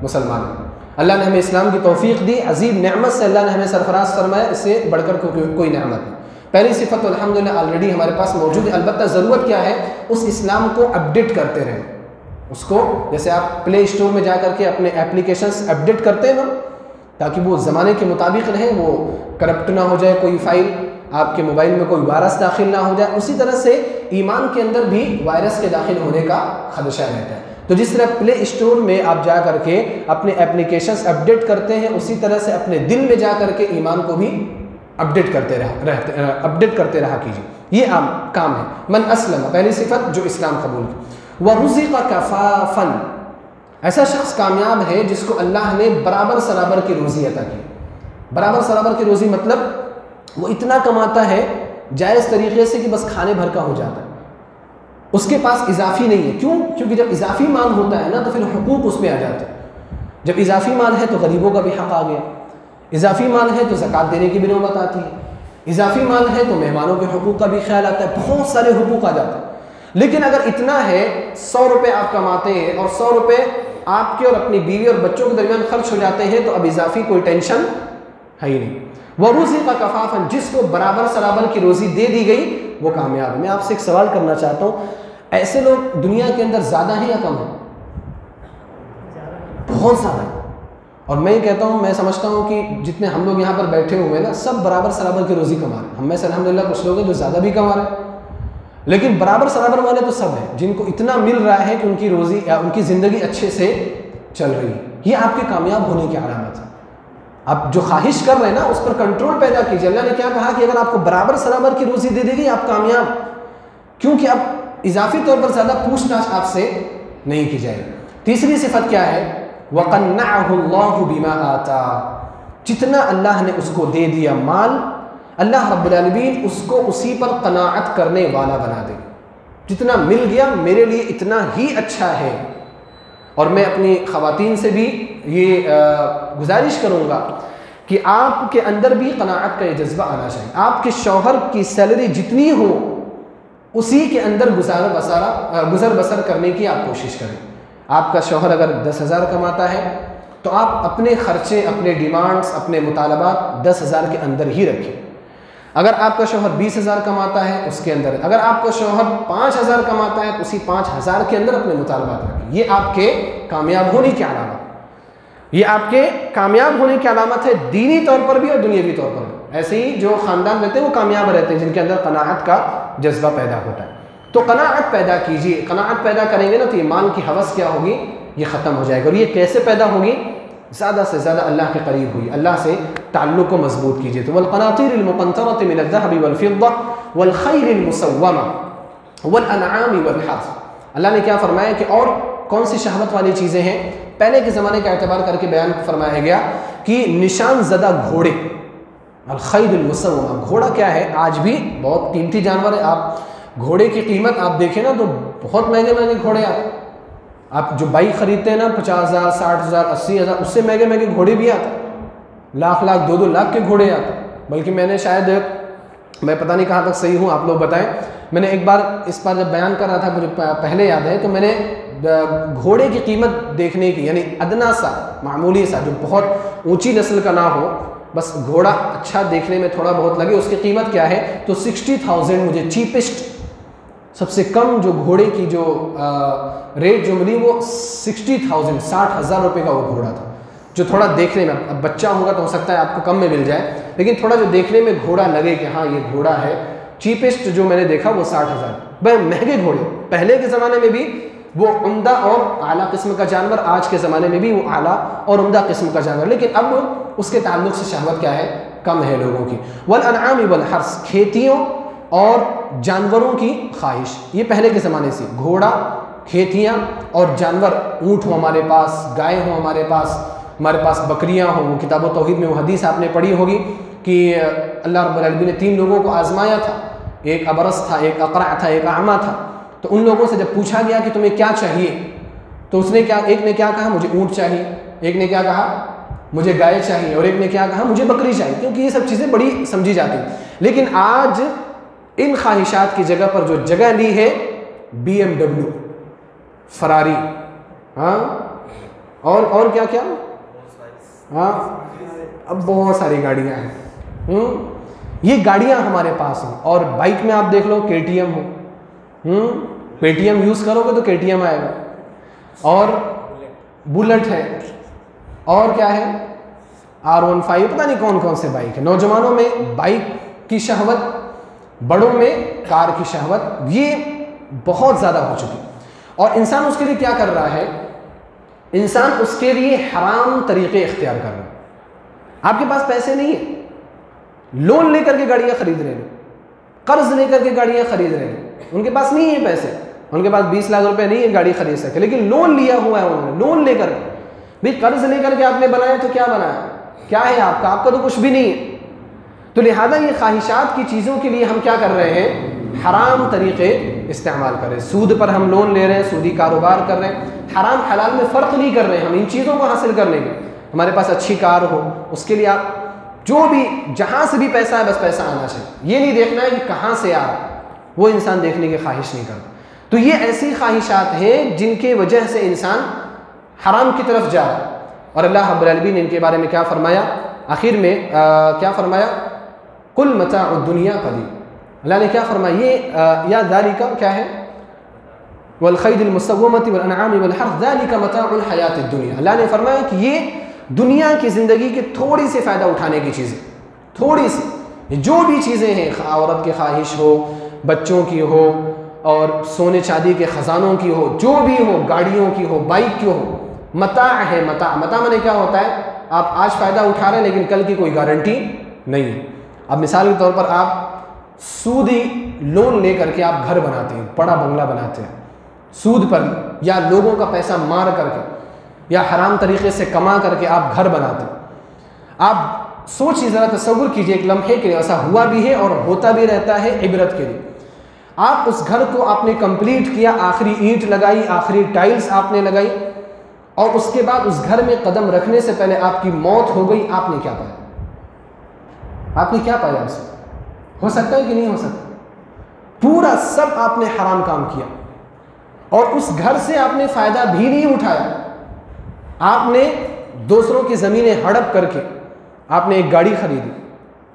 مسلمان ہیں. اللہ نے ہمیں اسلام کی توفیق دی، عظیم نعمت سے اللہ نے ہمیں سرفراز فرمایا، اس سے بڑھ کر کوئی نعمت نہیں. پہلی صفت الحمدللہ آلریڈی ہمارے پاس موجود ہے. البتہ ضرورت کیا ہے؟ اس اسلام کو اپڈیٹ کرتے رہیں. اس کو جیسے آپ پلے اسٹور میں جا کر کے اپنے اپلیکیشنز اپڈیٹ کرتے ہیں نا، تاکہ وہ زمانے کے مطابق رہیں، وہ کرپٹ نہ ہو جائے، کوئی فائل آپ کے موبائل میں کوئی وائرس داخل نہ ہو جائے. اسی طرح سے ایمان کے اندر بھی وائرس کے داخل ہونے کا خدشہ رہتا ہے. تو جس طرح پلے اسٹور میں آپ جا کر کے اپنے اپلیکیشنز اپڈیٹ کرتے ہیں، اسی طرح سے اپنے دل میں جا کر کے ایمان کو بھی اپڈیٹ کرتے رہا کیجیے. یہ عام کام ہے. من اسلم، پہلی صفت جو اسلام قبول کی. ورزق کفافا، ایسا شخص کامیاب ہے جس کو اللہ نے برابر سرابر کی روزی عطا کی. برابر سرابر کی روزی مطلب وہ اتنا کماتا ہے جائز طریقے سے کہ بس کھانے بھر کا ہو جاتا ہے، اس کے پاس اضافی نہیں ہے. کیوں؟ کیونکہ جب اضافی مال ہوتا ہے نا تو پھر حقوق اس میں آ جاتے ہیں. جب اضافی مال ہے تو غریبوں کا بھی حق آ گیا، اضافی مال ہے تو زکوٰۃ دینے کی بھی نوبت آتی ہے، اضافی مال ہے تو مہمانوں کے حقوق کا بھی خیال آتا ہے، بہت سارے حقوق آ جاتے ہیں. لیکن اگر اتنا ہے 100 روپے آپ کماتے ہیں اور 100 روپے آپ کے اور اپنی بیوی اور بچوں کے درمیان خرچ ہو جاتے ہیں تو اب اضافی کوئی ٹینشن ہے ہی نہیں. وَرُزِقَ كَفَافًا، جس کو برابر سرابر کی روزی دے دی گئی وہ کامیاب ہے. میں آپ سے ایک سوال کرنا چاہتا ہوں، ایسے لوگ دنیا کے اندر زیادہ ہیں یا کم ہیں؟ بہت زیادہ ہیں. اور میں یہ کہتا ہوں، میں سمجھتا ہوں کہ جتنے ہم لوگ یہاں پر بیٹھے ہوئے ہیں نا، سب برابر سرابر کی روزی کما رہے ہیں. ہم میں سے الحمدللہ کچھ لوگ ہیں جو زیادہ بھی کما رہے ہیں، لیکن برابر سرابر والے تو سب ہیں جن کو اتنا مل رہا ہے کہ ان کی روزی یا ان کی زندگی اچھے سے چل رہی ہے. یہ آپ کے کامیاب ہونے کی علامت ہے. آپ جو خواہش کر رہے ہیں نا اس پر کنٹرول پیدا کیجیے. اللہ نے کیا کہا کہ اگر آپ کو برابر سرابر کی روزی دے دے گی آپ کامیاب، کیونکہ اب اضافی طور پر زیادہ پوچھ تاچھ آپ سے نہیں کی جائے گی. تیسری صفت کیا ہے؟ وَقَنَّعَهُ اللَّهُ بِمَا آتَى، جتنا اللہ نے اس کو دے دیا مال، اللہ رب العالمین اس کو اسی پر قناعت کرنے والا بنا دے. جتنا مل گیا میرے لیے اتنا ہی اچھا ہے. اور میں اپنی خواتین سے بھی یہ گزارش کروں گا کہ آپ کے اندر بھی قناعت کا یہ جذبہ آنا چاہیے. آپ کے شوہر کی سیلری جتنی ہو اسی کے اندر گزر بسر کرنے کی آپ کوشش کریں. آپ کا شوہر اگر 10,000 کماتا ہے تو آپ اپنے خرچے، اپنے ڈیمانڈز، اپنے مطالبات 10,000 کے اندر ہی رکھیں. اگر آپ کا شوہر 20,000 کماتا ہے اس کے اندر، اگر آپ کا شوہر 5,000 کماتا ہے تو اسی 5,000 کے اندر اپنے مطالبات رکھیں. یہ آپ کے کامیاب ہونے کی علامت، یہ آپ کے کامیاب ہونے کی علامت ہے، دینی طور پر بھی اور دنیاوی طور پر بھی. ایسے ہی جو خاندان رہتے ہیں وہ کامیاب رہتے ہیں جن کے اندر قناعت کا جذبہ پیدا ہوتا ہے. تو قناعت پیدا کیجیے. قناعت پیدا کریں گے نا تو ایمان کی ہوس کیا ہوگی؟ یہ ختم ہو جائے گا. اور یہ کیسے پیدا ہوگی؟ زیادہ سے زیادہ اللہ کے قریب ہوئی، اللہ سے تعلق کو مضبوط کیجیے. تو والقناطیر المقنطرۃ من الذهب والفضة والخیل المسومة والانعام والحرث. اللہ نے کیا فرمایا کہ اور کون سی شہوت والی چیزیں ہیں؟ پہلے کے زمانے کا اعتبار کر کے بیان فرمایا گیا کہ نشان زدہ گھوڑے، الخیل المسومہ. گھوڑا کیا ہے؟ آج بھی بہت قیمتی جانور ہے. آپ گھوڑے کی قیمت آپ دیکھیں نا تو بہت مہنگے مہنگے گھوڑے آتے. آپ جو بائک خریدتے ہیں نا 50,000 60,000 80,000 اس سے مہنگے مہنگے گھوڑے بھی آتے، لاکھ 2 لاکھ کے گھوڑے آتے. بلکہ میں نے شاید، میں پتہ نہیں کہاں تک صحیح ہوں آپ لوگ بتائیں، میں نے ایک بار اس پر جب بیان کر رہا تھا مجھے پہلے یاد ہے، تو میں نے گھوڑے کی قیمت دیکھنے کی، یعنی ادنا سا معمولی سا جو بہت اونچی نسل کا نہ ہو، بس گھوڑا اچھا دیکھنے میں تھوڑا بہت لگے، اس کی قیمت کیا ہے، تو 60,000 مجھے چیپسٹ، سب سے کم جو گھوڑے کی جو ریٹ جو ملی وہ 60,000 60,000 روپے کا وہ گھوڑا تھا، جو تھوڑا دیکھنے میں، اب بچہ ہوگا تو ہو سکتا ہے آپ کو کم میں مل جائے، لیکن تھوڑا جو دیکھنے میں گھوڑا لگے کہ ہاں یہ گھوڑا ہے، چیپسٹ جو میں نے دیکھا وہ 60,000۔ بڑے مہنگے گھوڑے، پہلے کے زمانے میں بھی وہ عمدہ اور اعلیٰ قسم کا جانور، آج کے زمانے میں بھی وہ اعلیٰ اور عمدہ قسم کا جانور، لیکن اب اس کے تعلق سے شہوت کیا ہے، کم ہے لوگوں کی۔ والانعام والحرث، کھیتیوں اور جانوروں کی خواہش، یہ پہلے کے زمانے سے، گھوڑا، کھیتیاں اور جانور، اونٹ ہو ہمارے پاس، گائے ہوں ہمارے پاس بکریاں ہوں۔ وہ کتاب و توحید میں وہ حدیث آپ نے پڑھی ہوگی کہ اللہ رب العالمین نے 3 لوگوں کو آزمایا تھا، ایک ابرص تھا، ایک اقرع تھا، ایک اعمى تھا۔ تو ان لوگوں سے جب پوچھا گیا کہ تمہیں کیا چاہیے، تو ایک نے کیا کہا، مجھے اونٹ چاہیے، ایک نے کیا کہا، مجھے گائے چاہیے، اور ایک نے کیا کہا، مجھے بکری چاہیے، کیونکہ یہ سب چیزیں بڑی سمجھی جاتی ہیں۔ لیکن آج ان خواہشات کی جگہ پر جو جگہ لی ہے BMW، فراری، ہاں، اور کیا کیا، ہاں، اب بہت ساری گاڑیاں ہیں، یہ گاڑیاں ہمارے پاس ہیں۔ اور بائک میں آپ دیکھ لو KTM ہو، PTM یوز کرو گے تو KTM آئے گا، اور بلٹ ہے، اور کیا ہے، R15، پتہ نہیں کون کون سے بائک ہے۔ نوجوانوں میں بائک کی شہوت، بڑوں میں کار کی شہوت، یہ بہت زیادہ ہو چکی، اور انسان اس کے لیے کیا کر رہا ہے، انسان اس کے لیے حرام طریقے اختیار کر رہا ہے۔ آپ کے پاس پیسے نہیں ہیں، لون لے کر کے گاڑیاں خرید رہے ہیں، قرض لے کر کے گاڑیاں خرید رہے ہیں، ان کے پاس نہیں ہیں پیسے، ان کے پاس 20 لاکھ روپے نہیں ہے گاڑی خرید سکے، لیکن لون لیا ہوا ہے انہوں نے، لون لے کر کے، بھئی قرض لے کر کے آپ نے بنایا تو کیا بنایا، کیا ہے آپ کا تو کچھ بھی نہیں ہے۔ تو لہذا یہ خواہشات کی چیزوں کے لیے ہم کیا کر رہے ہیں، حرام طریقے استعمال کر رہے ہیں، سود پر ہم لون لے رہے ہیں، سودی کاروبار کر رہے ہیں، حرام حلال میں فرق نہیں کر رہے ہیں ہم ان چیزوں کو حاصل کرنے کے۔ ہمارے پاس اچھی کار ہو، اس کے لیے آپ جو بھی جہاں سے بھی پیسہ ہے بس پیسہ آنا چاہیے، یہ نہیں دیکھنا ہے کہ کہاں سے آ رہا، وہ انسان دیکھنے کی خواہش نہیں کرتا۔ تو یہ ایسی خواہشات ہیں جن کے وجہ سے انسان حرام کی طرف جا رہا ہے، اور اللہ رب العالمین نے ان کے بارے میں کیا فرمایا، آخر میں کیا فرمایا، قل متاع الدنیا قلیل، اللہ نے کیا فرمایا، یہ یا ذالک کیا ہے، والخیل المسومۃ والانعام والحرث ذالک متاع الحیات الدنیا، اللہ نے فرمایا کہ یہ دنیا کی زندگی کے تھوڑی سی فائدہ اٹھانے کی چیزیں، تھوڑی سی جو بھی چیزیں ہیں، عورت کی خواہش ہو، بچوں کی ہو، اور سونے چاندی کے خزانوں کی ہو، جو بھی ہو، گاڑیوں کی ہو، بائک کی ہو، متاع ہے۔ متاع میں کیا ہوتا ہے، آپ آج فائدہ اٹھا رہے ہیں لیکن کل کی کوئی گارنٹی نہیں ہے۔ اب مثال کے طور پر آپ سودی لون لے کر کے آپ گھر بناتے ہیں، بڑا بنگلہ بناتے ہیں سود پر، یا لوگوں کا پیسہ مار کر کے یا حرام طریقے سے کما کر کے آپ گھر بناتے ہیں۔ آپ سوچیے ذرا، تصور کیجئے ایک لمحے کہ ایسا ہوا بھی ہے اور ہوتا بھی رہتا ہے عبرت کے لیے۔ آپ اس گھر کو آپ نے کمپلیٹ کیا، آخری اینٹ لگائی، آخری ٹائلز آپ نے لگائی، اور اس کے بعد اس گھر میں قدم رکھنے سے پہلے آپ کی موت ہو گئی، آپ نے کیا پایا، آپ نے کیا پایا اسے، ہو سکتا ہے کہ نہیں ہو سکتا، پورا سب آپ نے حرام کام کیا، اور اس گھر سے آپ نے فائدہ بھی نہیں اٹھایا۔ آپ نے دوسروں کی زمینیں ہڑپ کر کے آپ نے ایک گاڑی خریدی،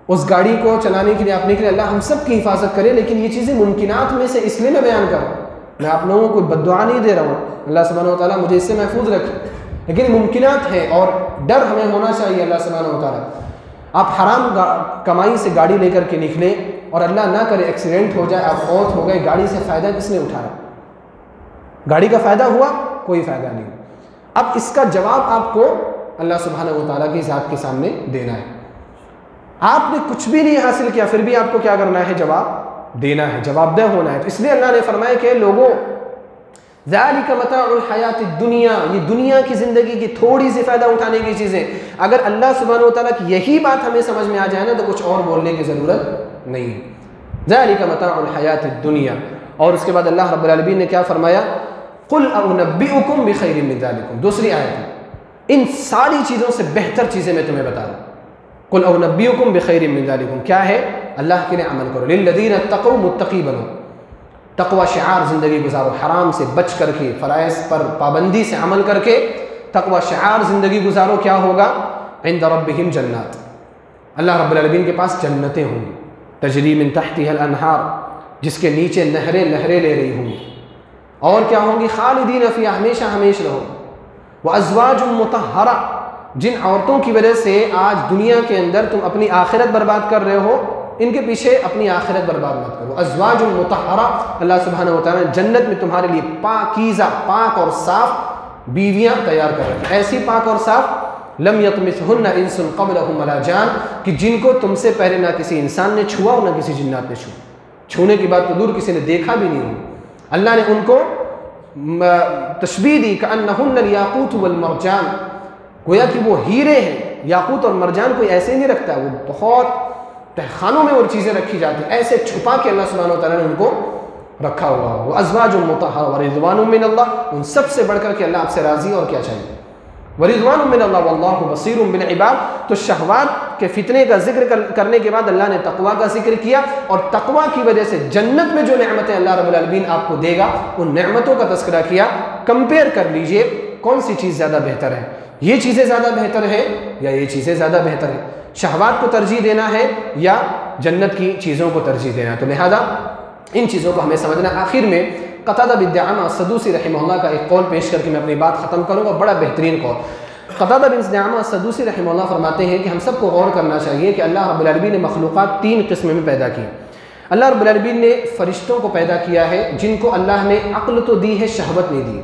اس گاڑی کو چلانے کے لیے آپ نکلے، اللہ ہم سب کی حفاظت کرے، لیکن یہ چیزیں ممکنات میں سے اس لیے میں بیان کر رہا ہوں، میں آپ لوگوں کو بد دعا نہیں دے رہا ہوں، اللہ سبحانہ و تعالیٰ مجھے اس سے محفوظ رکھے، لیکن ممکنات ہیں اور ڈر ہمیں ہونا چاہیے اللہ سبحانہ و تعالیٰ۔ آپ حرام کمائی سے گاڑی لے کر کے نکلیں اور اللہ نہ کرے ایکسیڈنٹ ہو جائے، آپ موت ہو گئے، گاڑی سے فائدہ کس نے اٹھایا، گاڑی کا فائدہ ہوا، کوئی فائدہ نہیں۔ اب اس کا جواب آپ کو اللہ سبحانہ و تعالیٰ کی ذات کے سامنے دینا ہے۔ آپ نے کچھ بھی نہیں حاصل کیا، پھر بھی آپ کو کیا کرنا ہے، جواب دینا ہے، جواب دہ ہونا ہے۔ تو اس لیے اللہ نے فرمایا کہ لوگوں، ذالک متاع الحیات الدنیا، یہ دنیا کی زندگی کی تھوڑی سی فائدہ اٹھانے کی چیزیں، اگر اللہ سبحانہ و تعالیٰ کی یہی بات ہمیں سمجھ میں آ جائے نا تو کچھ اور بولنے کی ضرورت نہیں ہے۔ ذالک متاع الحیات الدنیا، اور اس کے بعد اللہ رب العالمین نے کیا فرمایا، قل انبئکم بخیر من ذالکم، دوسری آیت ہے، ان ساری چیزوں سے بہتر چیزیں میں تمہیں بتا رہا ہوں۔ قل انبئکم بخیر من ذالکم، کیا ہے، اللہ کے لیے عمل کرو، للذین اتقوا، متقی بنو، تقوی شعار زندگی گزارو، حرام سے بچ کر کے، فرائض پر پابندی سے عمل کر کے تقوی شعار زندگی گزارو، کیا ہوگا؟ عند ربہم جنات، اللہ رب العالمین کے پاس جنتیں ہوں گی، تجری من تحتها الانہار، جس کے نیچے نہریں لہریں لے رہی ہوں گی، اور کیا ہوں گی؟ خالدین فیہا، ہمیشہ ہمیشہ رہو، وازواج مطہرہ، جن عورتوں کی وجہ سے آج دنیا کے اندر تم اپنی آخرت برباد کر رہے ہو، ان کے پیچھے اپنی آخرت برباد مت کرو۔ ازواج مطہرہ، اللہ سبحانہ وتعالیٰ نے جنت میں تمہارے لیے پاکیزہ، پاک اور صاف بیویاں تیار کر رکھی، ایسی پاک اور صاف لم یطمثہن انس قبلہم ولا جان، کہ جن کو تم سے پہلے نہ کسی انسان نے چھوا اور نہ کسی جنات نے چھوا، چھونے کی بات تو دور کسی نے دیکھا بھی نہیں ہو۔ اللہ نے ان کو تشبیہ دی کأنہن الیاقوت والمرجان، گویا کہ وہ ہیرے ہیں، یاقوت اور مرجان کوئی ایسے نہیں رکھتا، وہ بہت تہخانوں میں وہ چیزیں رکھی جاتی ہیں، ایسے چھپا کے اللہ سبحانہ وتعالیٰ نے ان کو رکھا ہوا ہے۔ وازواج مطہرہ ورضوان من اللہ، ان سب سے بڑھ کر کے اللہ آپ سے راضی اور کیا چاہیے؟ ورضوان من اللہ واللہ بصیر بالعباد۔ تو شہوات کے فتنے کا ذکر کرنے کے بعد اللہ نے تقوی کا ذکر کیا، اور تقوی کی وجہ سے جنت میں جو نعمتیں اللہ رب العالمین آپ کو دے گا ان نعمتوں کا تذکرہ کیا۔ کمپیئر کر لیجئے کون سی چیز زیادہ بہتر ہے، یہ چیزیں زیادہ بہتر ہے یا یہ چیزیں زیادہ بہتر ہے، شہوات کو ترجیح دینا ہے یا جنت کی چیزوں کو ترجیح دینا ہے؟ تو لہذا ان چیزوں کو ہمیں سمجھنا۔ آخر میں قتادہ بن دعامہ السدوسی رحمہ اللہ کا ایک قول پیش کر کے میں اپنی بات ختم کروں گا، بڑا بہترین قول۔ قتادہ بن دعامہ السدوسی رحمہ اللہ فرماتے ہیں کہ ہم سب کو غور کرنا چاہیے کہ اللہ رب العالمین نے مخلوقات تین قسم میں پیدا کی۔ اللہ رب العالمین نے فرشتوں کو پیدا کیا ہے، جن کو اللہ نے عقل تو دی ہے، شہوت نہیں دی۔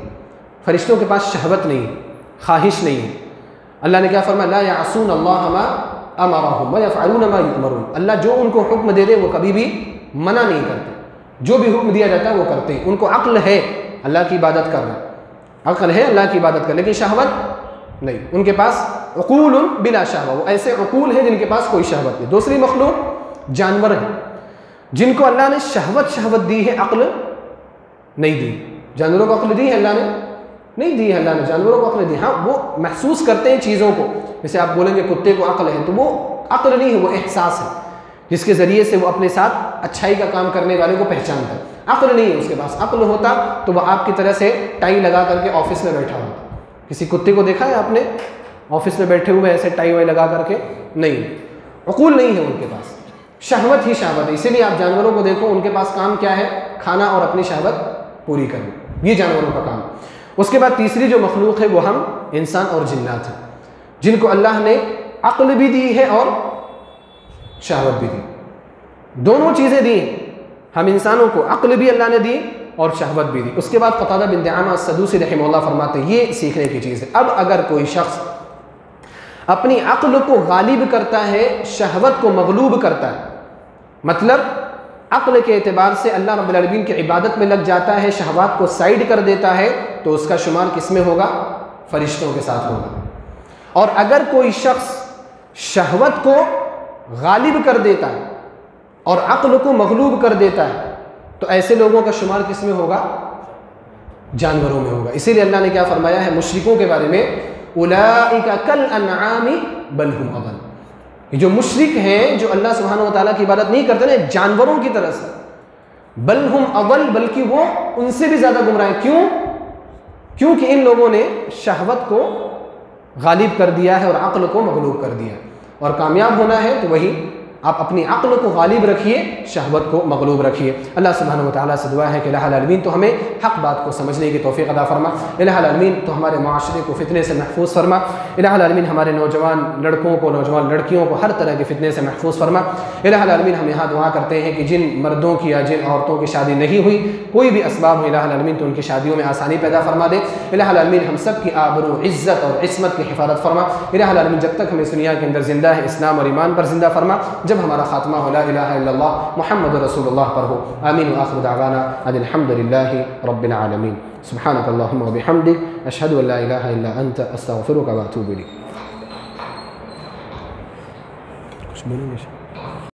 فرشتوں کے پاس شہوت نہیں، خواہش نہیں ہے۔ اللہ نے کیا فرمایا؟ لا یعصون اللہ ما امرہم ویفعلون ما یؤمرون، اللہ جو ان کو حکم دے دے وہ کبھی بھی منع نہیں کرتے، جو بھی حکم دیا جاتا ہے وہ کرتے ہیں۔ ان کو عقل ہے اللہ کی عبادت کرنا، عقل ہے اللہ کی عبادت کرنا، لیکن شہوت نہیں، ان کے پاس عقول بلا شہوہ، وہ ایسے عقول ہیں جن کے پاس کوئی شہوت نہیں۔ دوسری مخلوق جانور ہیں، جن کو اللہ نے شہوت دی ہے، عقل نہیں دی۔ جانوروں کو عقل دی ہے اللہ نے؟ نہیں دی ہے اللہ نے جانوروں کو عقل دی، ہاں وہ محسوس کرتے ہیں چیزوں کو، جیسے آپ بولیں گے کتے کو عقل ہے، تو وہ عقل نہیں ہے، وہ احساس ہے، جس کے ذریعے سے وہ اپنے ساتھ اچھائی کا کام کرنے والے کو پہچانتا ہے۔ عقل نہیں ہے اس کے پاس، عقل ہوتا تو وہ آپ کی طرح سے ٹائی لگا کر کے آفس میں بیٹھا ہوتا۔ کسی کتے کو دیکھا ہے آپ نے آفس میں بیٹھے ہوئے ایسے ٹائی وائی لگا کر کے؟ نہیں، عقول نہیں ہے ان کے پاس، شہوت ہی شہوت ہے۔ اسی لیے آپ جانوروں کو دیکھو، ان کے پاس کام کیا ہے؟ کھانا اور اپنی شہوت پوری کرنا، یہ جانوروں کا کام۔ اس کے بعد تیسری جو مخلوق ہے وہ ہم انسان اور جنات ہیں، جن کو اللہ نے عقل بھی دی ہے اور شہوت بھی دی، دونوں چیزیں دی ہیں۔ ہم انسانوں کو عقل بھی اللہ نے دی اور شہوت بھی دی۔ اس کے بعد قتادہ بن دعامہ السدوسی رحمہ اللہ فرماتے ہیں یہ سیکھنے کی چیز ہے۔ اب اگر کوئی شخص اپنی عقل کو غالب کرتا ہے، شہوت کو مغلوب کرتا ہے، مطلب عقل کے اعتبار سے اللہ رب العالمین کی عبادت میں لگ جاتا ہے، شہوات کو سائیڈ کر دیتا ہے، تو اس کا شمار کس میں ہوگا؟ فرشتوں کے ساتھ ہوگا۔ اور اگر کوئی شخص شہوت کو غالب کر دیتا ہے اور عقل کو مغلوب کر دیتا ہے تو ایسے لوگوں کا شمار کس میں ہوگا؟ جانوروں میں ہوگا۔ اسی لیے اللہ نے کیا فرمایا ہے مشرکوں کے بارے میں؟ اولئک کالانعام بل هم اضل، یہ جو مشرک ہیں، جو اللہ سبحانہ وتعالیٰ کی عبادت نہیں کرتے نا، جانوروں کی طرح سے، بل هم اضل، بلکہ وہ ان سے بھی زیادہ گمراہ ہیں۔ کیوں؟ کیونکہ ان لوگوں نے شہوت کو غالب کر دیا ہے اور عقل کو مغلوب کر دیا، اور کامیاب ہونا ہے تو وہی آپ اپنی عقل کو غالب رکھیے، شہوت کو مغلوب رکھیے۔ اللہ سبحانہ وتعالیٰ سے دعا ہے کہ الہ العالمین تو ہمیں حق بات کو سمجھنے کی توفیق عطا فرما، الہ العالمین تو ہمارے معاشرے کو فتنے سے محفوظ فرما، الہ العالمین ہمارے نوجوان لڑکوں کو، نوجوان لڑکیوں کو ہر طرح کے فتنے سے محفوظ فرما۔ الہ العالمین ہم یہاں دعا کرتے ہیں کہ جن مردوں کی یا جن عورتوں کی شادی نہیں ہوئی، کوئی بھی اسباب ہو، الہ العالمین تو ان کی شادیوں میں آسانی پیدا فرما دے۔ الہ العالمین ہم سب کی آبرو، عزت اور عصمت کی حفاظت فرما۔ الہ العالمین جب تک ہم اس دنیا کے اندر زندہ ہے، اسلام اور ایمان پر زندہ فرما، جب ہمارا خاتمہ ہو لا الہ الا اللہ محمد رسول اللہ پر ہو۔ آمین وآخر دعوانا ان الحمد للہ رب العالمین۔ سبحانک اللہم وبحمدک، اشہد ان لا الہ الا انت، استغفرک واتوب الیک۔ کچھ بولیں گے؟